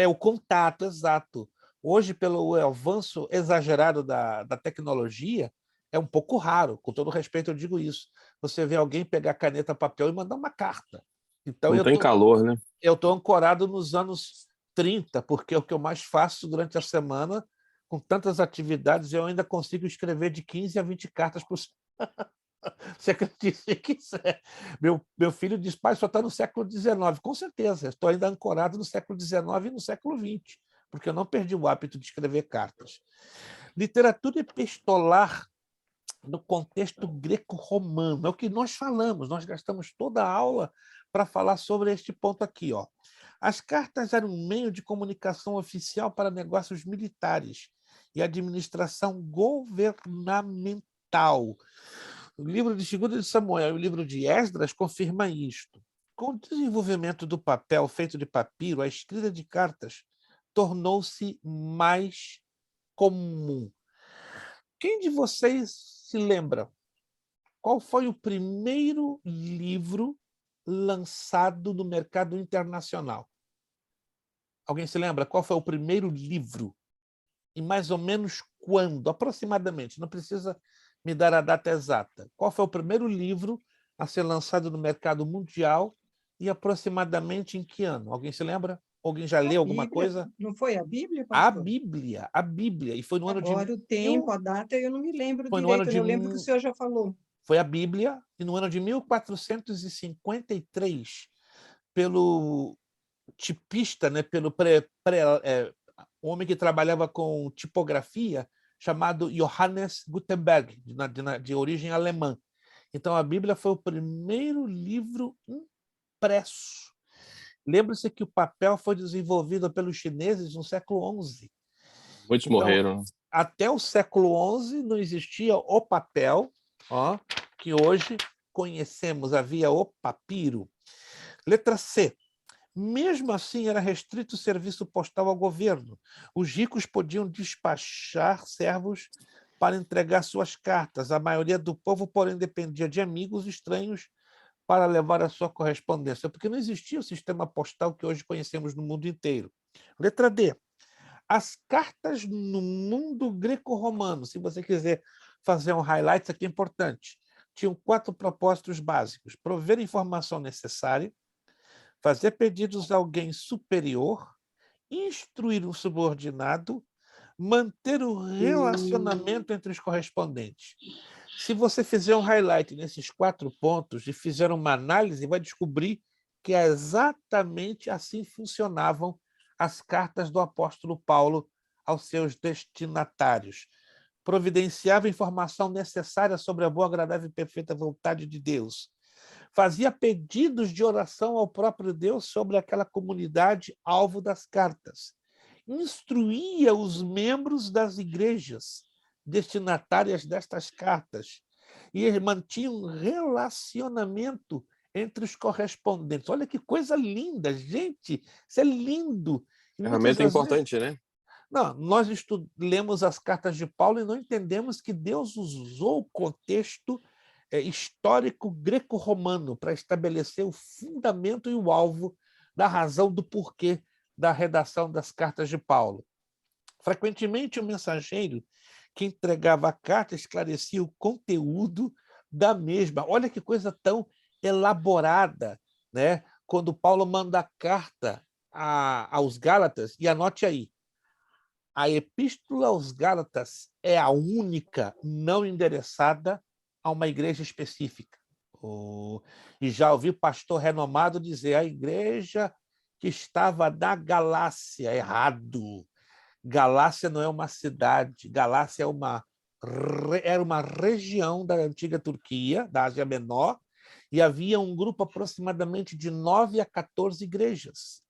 O contato, exato. Hoje, pelo avanço exagerado da tecnologia, é um pouco raro, com todo respeito eu digo isso. Você vê alguém pegar caneta, papel e mandar uma carta. Então,
não tem calor, né?
Eu estou ancorado nos anos 30, porque é o que eu mais faço durante a semana, com tantas atividades, eu ainda consigo escrever de 15 a 20 cartas por semana. Você acredita se quiser. Meu filho diz, pai, só está no século XIX. Com certeza, estou ainda ancorado no século XIX e no século XX, porque eu não perdi o hábito de escrever cartas. Literatura epistolar no contexto greco-romano, é o que nós falamos, nós gastamos toda a aula para falar sobre este ponto aqui. Ó. As cartas eram um meio de comunicação oficial para negócios militares e administração governamental. O livro de 2 de Samuel e o livro de Esdras confirma isto. Com o desenvolvimento do papel feito de papiro, a escrita de cartas tornou-se mais comum. Quem de vocês se lembra? Qual foi o primeiro livro lançado no mercado internacional? Alguém se lembra? Qual foi o primeiro livro? E mais ou menos quando? Aproximadamente, não precisa me dar a data exata. Qual foi o primeiro livro a ser lançado no mercado mundial e aproximadamente em que ano? Alguém se lembra? Alguém já leu alguma coisa?
Não foi a Bíblia, pastor?
A Bíblia. E foi no ano de...
Agora o tempo, a data, eu não me lembro direito, eu lembro que o senhor já falou.
Foi a Bíblia, e no ano de 1453, pelo tipista, né, pelo homem que trabalhava com tipografia, chamado Johannes Gutenberg, de origem alemã. Então, a Bíblia foi o primeiro livro impresso. Lembre-se que o papel foi desenvolvido pelos chineses no século XI.
Muitos morreram.
Até o século XI não existia o papel, que hoje conhecemos, havia o papiro. Letra C. Mesmo assim, era restrito o serviço postal ao governo. Os ricos podiam despachar servos para entregar suas cartas. A maioria do povo, porém, dependia de amigos estranhos para levar a sua correspondência, porque não existia o sistema postal que hoje conhecemos no mundo inteiro. Letra D. As cartas no mundo greco-romano, se você quiser fazer um highlight, isso aqui é importante, tinham 4 propósitos básicos: prover a informação necessária, fazer pedidos a alguém superior, instruir um subordinado, manter o relacionamento entre os correspondentes. Se você fizer um highlight nesses 4 pontos e fizer uma análise, vai descobrir que é exatamente assim funcionavam as cartas do apóstolo Paulo aos seus destinatários. Providenciava a informação necessária sobre a boa, agradável e perfeita vontade de Deus. Fazia pedidos de oração ao próprio Deus sobre aquela comunidade alvo das cartas. Instruía os membros das igrejas destinatárias destas cartas e mantinha um relacionamento entre os correspondentes. Olha que coisa linda, gente! Isso é lindo!
Ferramenta importante, né?
Não, nós lemos as cartas de Paulo e não entendemos que Deus usou o contexto histórico greco-romano para estabelecer o fundamento e o alvo da razão do porquê da redação das cartas de Paulo. Frequentemente, o mensageiro que entregava a carta esclarecia o conteúdo da mesma. Olha que coisa tão elaborada, né? Quando Paulo manda a carta aos Gálatas, e anote aí, a Epístola aos Gálatas é a única não endereçada a uma igreja específica. E já ouvi pastor renomado dizer: a igreja que estava na Galácia. Errado. Galácia não é uma cidade, Galácia era uma região da antiga Turquia, da Ásia Menor, e havia um grupo aproximadamente de 9 a 14 igrejas.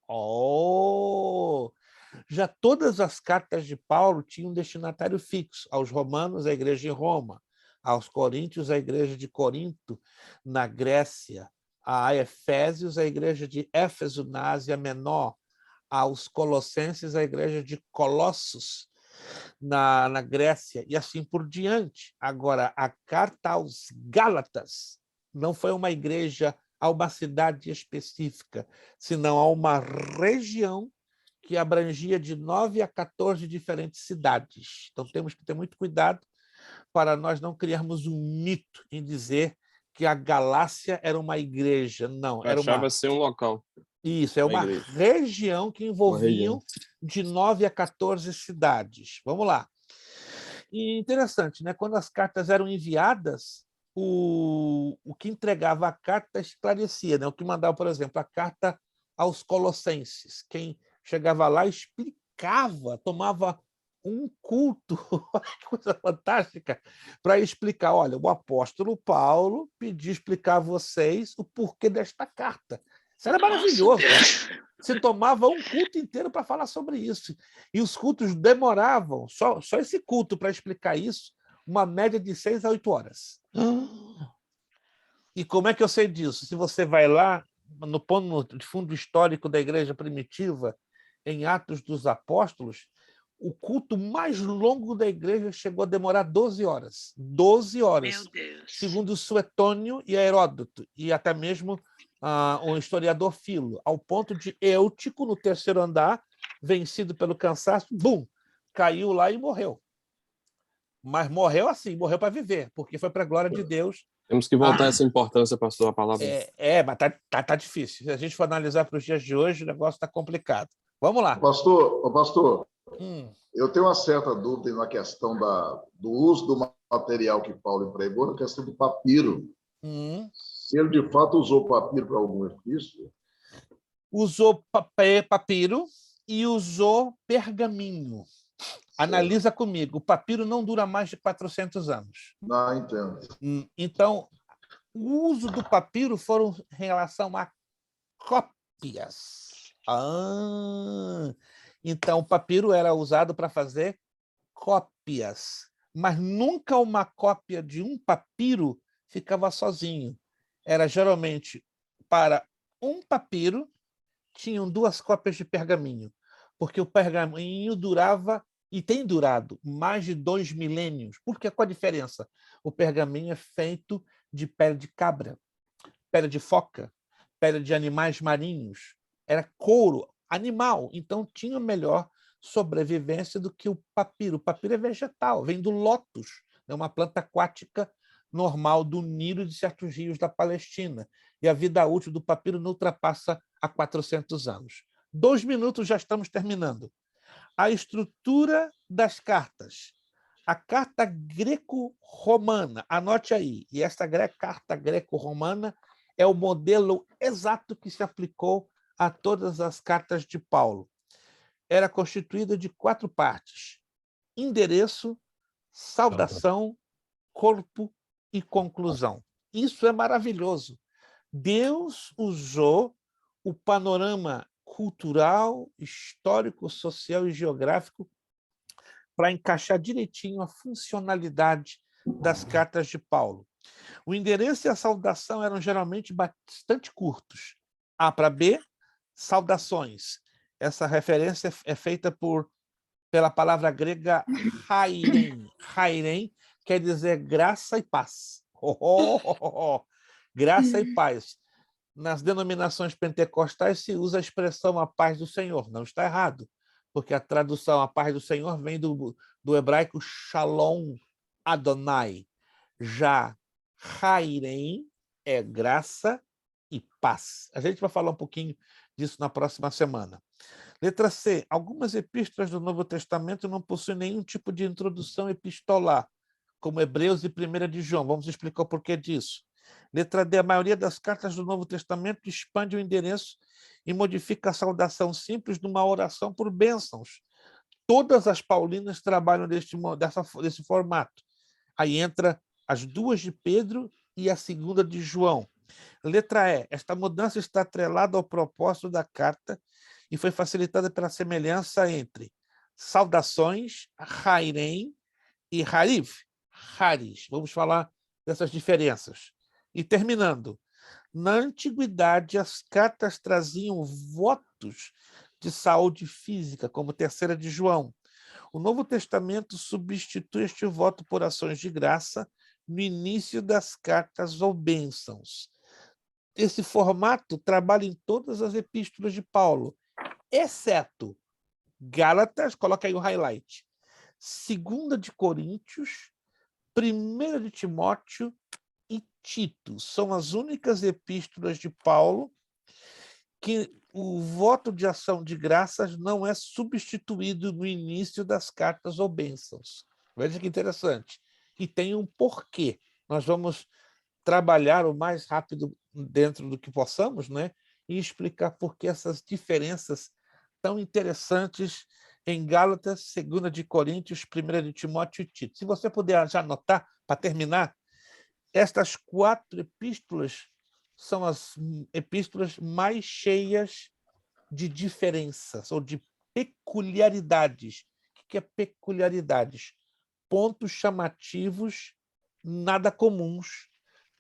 Já todas as cartas de Paulo tinham um destinatário fixo: aos romanos, a igreja em Roma; aos coríntios, a igreja de Corinto, na Grécia; a Efésios, a igreja de Éfeso, na Ásia Menor; aos colossenses, a igreja de Colossos, na Grécia, e assim por diante. Agora, a carta aos Gálatas não foi uma igreja a uma cidade específica, senão a uma região que abrangia de 9 a 14 diferentes cidades. Então, temos que ter muito cuidado para nós não criarmos um mito em dizer que a Galácia era uma igreja. Não, era uma...
Achava ser um local.
Isso, é uma região que envolvia de 9 a 14 cidades. Vamos lá. E interessante, né? Quando as cartas eram enviadas, o que entregava a carta esclarecia, né? O que mandava, por exemplo, a carta aos Colossenses. Quem chegava lá explicava, tomava um culto, que coisa fantástica, para explicar: olha, o apóstolo Paulo pediu explicar a vocês o porquê desta carta. Isso era maravilhoso. Se tomava um culto inteiro para falar sobre isso. E os cultos demoravam, só esse culto para explicar isso, uma média de 6 a 8 horas. E como é que eu sei disso? Se você vai lá, no pano de fundo histórico da igreja primitiva, em Atos dos Apóstolos, o culto mais longo da igreja chegou a demorar 12 horas. 12 horas.
Meu Deus.
Segundo Suetônio e Heródoto, e até mesmo um historiador Filo, ao ponto de Eutico, no 3º andar, vencido pelo cansaço, caiu lá e morreu. Mas morreu assim, morreu para viver, porque foi para a glória de Deus
Temos que voltar essa importância, pastor, a palavra.
Mas tá difícil. Se a gente for analisar para os dias de hoje, o negócio está complicado. Vamos lá.
Pastor, eu tenho uma certa dúvida na questão do uso do material que Paulo empregou, na questão do papiro. Se ele, de fato, usou papiro para algum epístola?
Usou papiro e usou pergaminho. Analisa comigo. O papiro não dura mais de 400 anos.
Não, entendo.
Então, o uso do papiro foram em relação a cópias. Então, o papiro era usado para fazer cópias, mas nunca uma cópia de um papiro ficava sozinho. Era geralmente para um papiro, tinham 2 cópias de pergaminho, porque o pergaminho durava e tem durado mais de 2 milênios. Por quê? Qual a diferença? O pergaminho é feito de pele de cabra, pele de foca, pele de animais marinhos. Era couro animal, então tinha melhor sobrevivência do que o papiro. O papiro é vegetal, vem do lótus, é uma planta aquática normal do Nilo e de certos rios da Palestina. E a vida útil do papiro não ultrapassa a 400 anos. 2 minutos, já estamos terminando. A estrutura das cartas. A carta greco-romana, anote aí, e esta carta greco-romana é o modelo exato que se aplicou a todas as cartas de Paulo. Era constituída de 4 partes: endereço, saudação, corpo e conclusão. Isso é maravilhoso. Deus usou o panorama cultural, histórico, social e geográfico para encaixar direitinho a funcionalidade das cartas de Paulo. O endereço e a saudação eram geralmente bastante curtos. A para B, saudações. Essa referência é feita pela palavra grega hairen. Hairen quer dizer graça e paz. Graça e paz. Nas denominações pentecostais se usa a expressão a paz do Senhor. Não está errado, porque a tradução a paz do Senhor vem do hebraico shalom Adonai. Já hairen é graça e paz. A gente vai falar um pouquinho disso na próxima semana. Letra C. Algumas epístolas do Novo Testamento não possuem nenhum tipo de introdução epistolar, como Hebreus e 1 de João. Vamos explicar o porquê disso. Letra D. A maioria das cartas do Novo Testamento expande o endereço e modifica a saudação simples numa oração por bênçãos. Todas as paulinas trabalham desse formato. Aí entra as 2 de Pedro e a 2 de João. Letra E. Esta mudança está atrelada ao propósito da carta e foi facilitada pela semelhança entre saudações, hairen, e haris. Vamos falar dessas diferenças. E terminando, na antiguidade, as cartas traziam votos de saúde física, como 3 de João. O Novo Testamento substitui este voto por ações de graça no início das cartas ou bênçãos. Esse formato trabalha em todas as epístolas de Paulo, exceto Gálatas, coloca aí o highlight, 2 de Coríntios, 1 de Timóteo e Tito. São as únicas epístolas de Paulo que o voto de ação de graças não é substituído no início das cartas ou bênçãos. Veja que interessante. E tem um porquê. Nós vamos trabalhar o mais rápido dentro do que possamos, né? E explicar por que essas diferenças tão interessantes em Gálatas, 2 de Coríntios, 1 de Timóteo e Tito. Se você puder já anotar, para terminar, estas 4 epístolas são as epístolas mais cheias de diferenças ou de peculiaridades. O que é peculiaridades? Pontos chamativos, nada comuns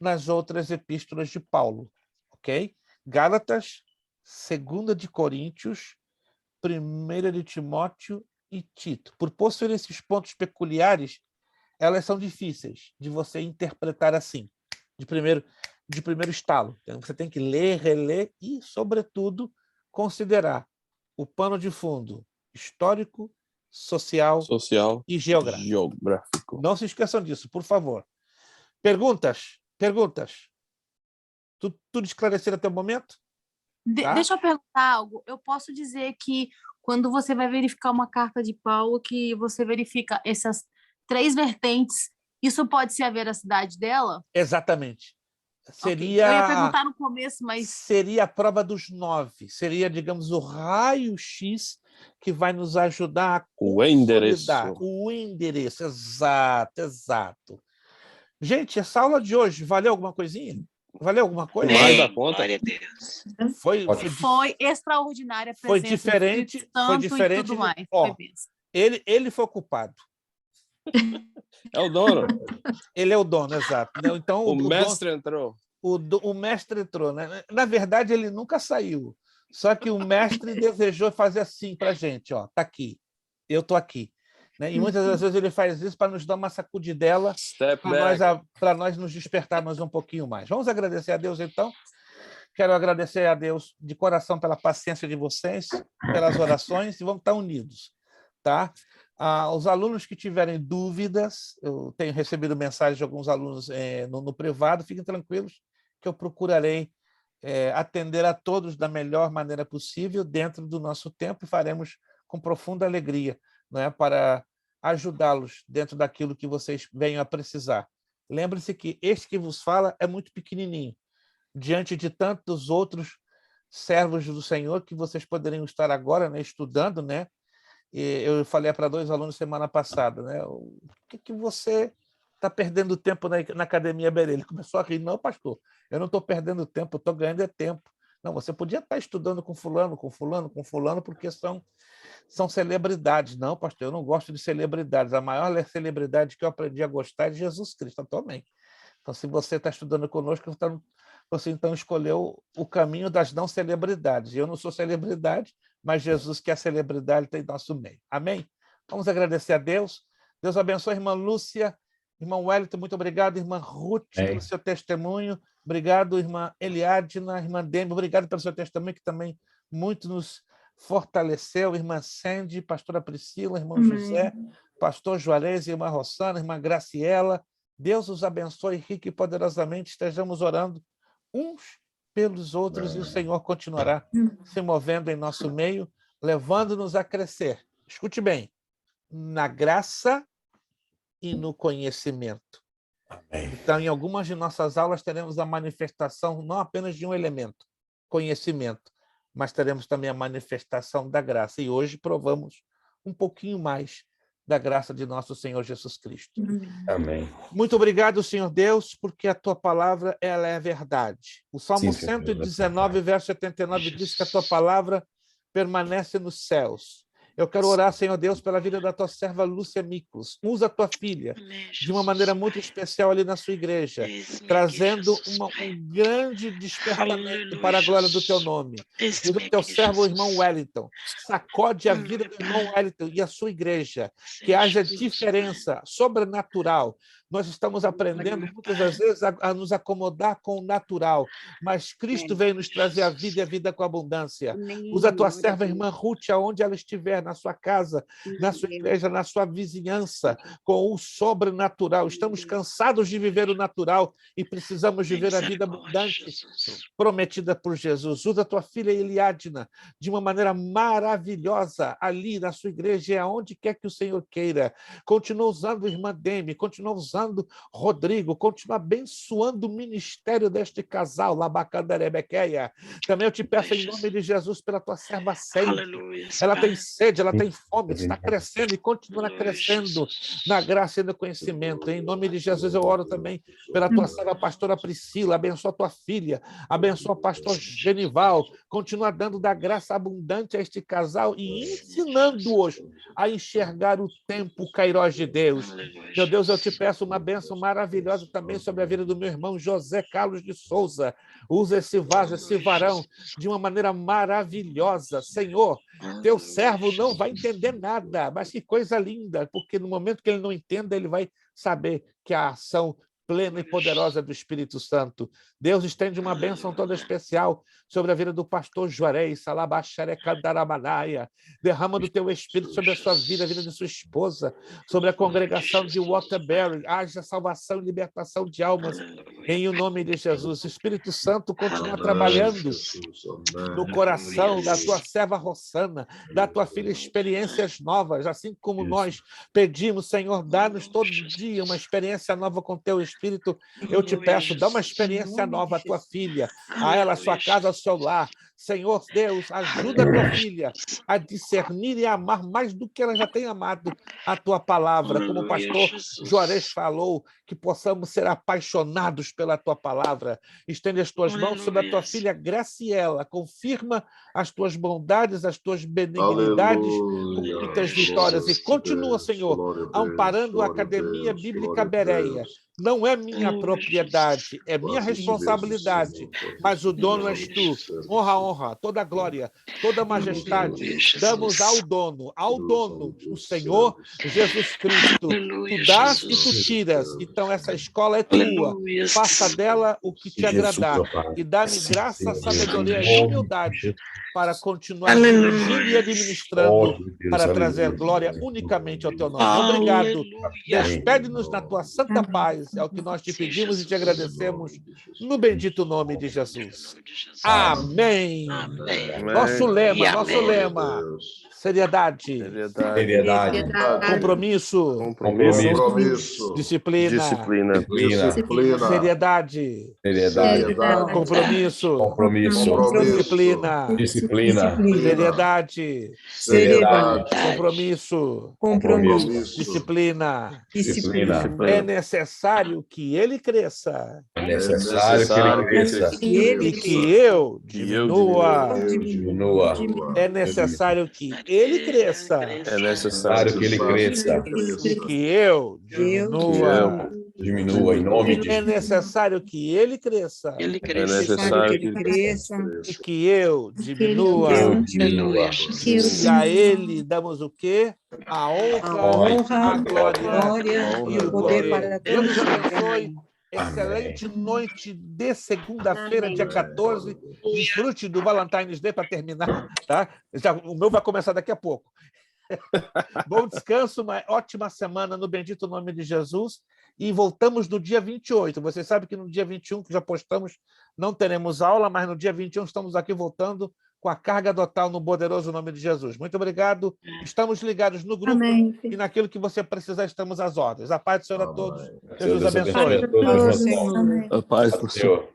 nas outras epístolas de Paulo. Ok? Gálatas, 2 de Coríntios, 1 de Timóteo e Tito. Por possuir esses pontos peculiares, elas são difíceis de você interpretar assim, de primeiro estalo. Então, você tem que ler, reler e, sobretudo, considerar o pano de fundo histórico, social e geográfico. Não se esqueçam disso, por favor. Perguntas? Perguntas? Tudo esclarecido até o momento? Tá?
Deixa eu perguntar algo. Eu posso dizer que quando você vai verificar uma carta de Paulo, que você verifica essas 3 vertentes, isso pode ser a veracidade dela?
Exatamente.
Seria... Okay. Eu ia perguntar no começo, mas...
Seria a prova dos 9. Seria, digamos, o raio-x que vai nos ajudar a consolidar o endereço. Exato. Gente, essa aula de hoje valeu alguma coisinha? Valeu alguma coisa?
Glória a Deus.
Foi extraordinária.
Foi diferente.
E tudo mais.
Ó, ele foi ocupado.
É o dono.
Ele é o dono, exato. Então,
o mestre entrou.
O mestre entrou, né? Na verdade, ele nunca saiu. Só que o mestre desejou fazer assim para a gente, ó, tá aqui, eu tô aqui. Né? E muitas das vezes ele faz isso para nos dar uma sacudidela, para nós nos despertarmos um pouquinho mais. Vamos agradecer a Deus, então. Quero agradecer a Deus de coração pela paciência de vocês, pelas orações, e vamos estar unidos. Tá? Os alunos que tiverem dúvidas, eu tenho recebido mensagens de alguns alunos no privado, fiquem tranquilos que eu procurarei atender a todos da melhor maneira possível dentro do nosso tempo e faremos com profunda alegria, né, para ajudá-los dentro daquilo que vocês venham a precisar. Lembre-se que este que vos fala é muito pequenininho, diante de tantos outros servos do Senhor que vocês poderiam estar agora, né, estudando, né? E eu falei para 2 alunos semana passada, né? O que você está perdendo tempo na Academia Berê? Ele começou a rir. Não, pastor, eu não estou perdendo tempo, eu estou ganhando tempo. Não, você podia estar estudando com fulano, porque são celebridades. Não, pastor, eu não gosto de celebridades. A maior celebridade que eu aprendi a gostar é de Jesus Cristo atualmente. Então, se você está estudando conosco, você então escolheu o caminho das não celebridades. Eu não sou celebridade, mas Jesus, que é a celebridade, está em nosso meio. Amém? Vamos agradecer a Deus. Deus abençoe a irmã Lúcia, irmão Wellington, muito obrigado, irmã Ruth, pelo seu testemunho. Obrigado, irmã Eliadna, irmã Demi, obrigado pelo seu testemunho, que também muito nos fortaleceu. Irmã Sandy, pastora Priscila, irmão José, pastor Juarez, irmã Rossana, irmã Graciela. Deus os abençoe rica e poderosamente. Estejamos orando uns pelos outros e o Senhor continuará se movendo em nosso meio, levando-nos a crescer. Escute bem, na graça e no conhecimento. Amém. Então, em algumas de nossas aulas, teremos a manifestação não apenas de um elemento, conhecimento, mas teremos também a manifestação da graça. E hoje provamos um pouquinho mais da graça de nosso Senhor Jesus Cristo.
Amém.
Muito obrigado, Senhor Deus, porque a tua palavra ela é verdade. O Salmo 119, verso 79, diz que a tua palavra permanece nos céus. Eu quero orar, Senhor Deus, pela vida da tua serva Lúcia Miklos. Usa a tua filha de uma maneira muito especial ali na sua igreja, trazendo um grande despertamento para a glória do teu nome. Usa o teu servo, o irmão Wellington. Sacode a vida do irmão Wellington e a sua igreja. Que haja diferença sobrenatural. Nós estamos aprendendo, muitas das vezes, a nos acomodar com o natural, mas Cristo veio nos trazer a vida e a vida com abundância. Usa a tua serva, irmã Ruth, aonde ela estiver, na sua casa, na sua igreja, na sua vizinhança, com o sobrenatural. Estamos cansados de viver o natural e precisamos viver a vida abundante prometida por Jesus. Usa a tua filha Eliadna de uma maneira maravilhosa ali na sua igreja e aonde quer que o Senhor queira. Continua usando a irmã Demi, continua usando Rodrigo, continua abençoando o ministério deste casal, Labacandarebequeia. Também eu te peço em nome de Jesus pela tua serva Sandy. Ela tem sede, ela tem fome, está crescendo e continua crescendo na graça e no conhecimento. Em nome de Jesus eu oro também pela tua serva pastora Priscila, abençoa a tua filha, abençoa o pastor Genival, continua dando da graça abundante a este casal e ensinando-os a enxergar o tempo Kairós de Deus. Meu Deus, eu te peço uma bênção maravilhosa também sobre a vida do meu irmão José Carlos de Souza. Usa esse vaso, esse varão, de uma maneira maravilhosa. Senhor, teu servo não vai entender nada, mas que coisa linda, porque no momento que ele não entenda, ele vai saber que a ação plena e poderosa do Espírito Santo. Deus estende uma bênção toda especial sobre a vida do pastor Juarez, Salabaxarecandaramanaya. Derrama do teu Espírito sobre a sua vida, a vida de sua esposa, sobre a congregação de Waterbury. Haja salvação e libertação de almas Em o nome de Jesus, Espírito Santo, continua trabalhando no coração da tua serva Rossana, da tua filha, experiências novas, assim como nós pedimos, Senhor, dá-nos todo dia uma experiência nova com teu Espírito. Eu te peço, dá uma experiência nova à tua filha, a ela, à sua casa, ao seu lar. Senhor Deus, ajuda a tua filha a discernir e a amar mais do que ela já tem amado a tua palavra. Como o pastor Juarez falou, que possamos ser apaixonados pela tua palavra. Estende as tuas mãos sobre a tua filha Graciela. Confirma as tuas bondades, as tuas benignidades, muitas vitórias. E continua, Senhor, amparando a Academia Bíblica Bereia. Não é minha propriedade, é minha responsabilidade, mas o dono és tu. Honra, honra, toda glória, toda majestade, damos ao dono, o Senhor Jesus Cristo. Tu dás e tu tiras, então essa escola é tua. Faça dela o que te agradar e dá-me graça, sabedoria e humildade para continuar dirigindo e administrando, para trazer glória unicamente ao teu nome. Obrigado. Despede-nos na tua santa paz. É o que nós te pedimos e te agradecemos no bendito nome de Jesus. Amém. Nosso lema. Seriedade. Compromisso. Disciplina. Seriedade. Compromisso. Disciplina. Seriedade. Compromisso. Disciplina. É necessário que ele cresça. E que eu diminua. É necessário que ele cresça.
É necessário que ele cresça.
E que eu diminua.
Em nome de
É necessário que ele cresça.
É necessário que ele cresça.
E que eu diminua. E a ele damos o quê? A honra, a glória e o poder. Deus te abençoe. Excelente noite de segunda-feira, dia 14. Desfrute do Valentine's Day para terminar, tá? O meu vai começar daqui a pouco. Bom descanso, uma ótima semana no bendito nome de Jesus. E voltamos no dia 28. Vocês sabem que no dia 21, que já postamos, não teremos aula, mas no dia 21 estamos aqui voltando com a carga total no poderoso nome de Jesus. Muito obrigado. Estamos ligados no grupo. Amém. E naquilo que você precisar, estamos às ordens. A paz do Senhor a todos. Jesus abençoe.
A paz do Senhor.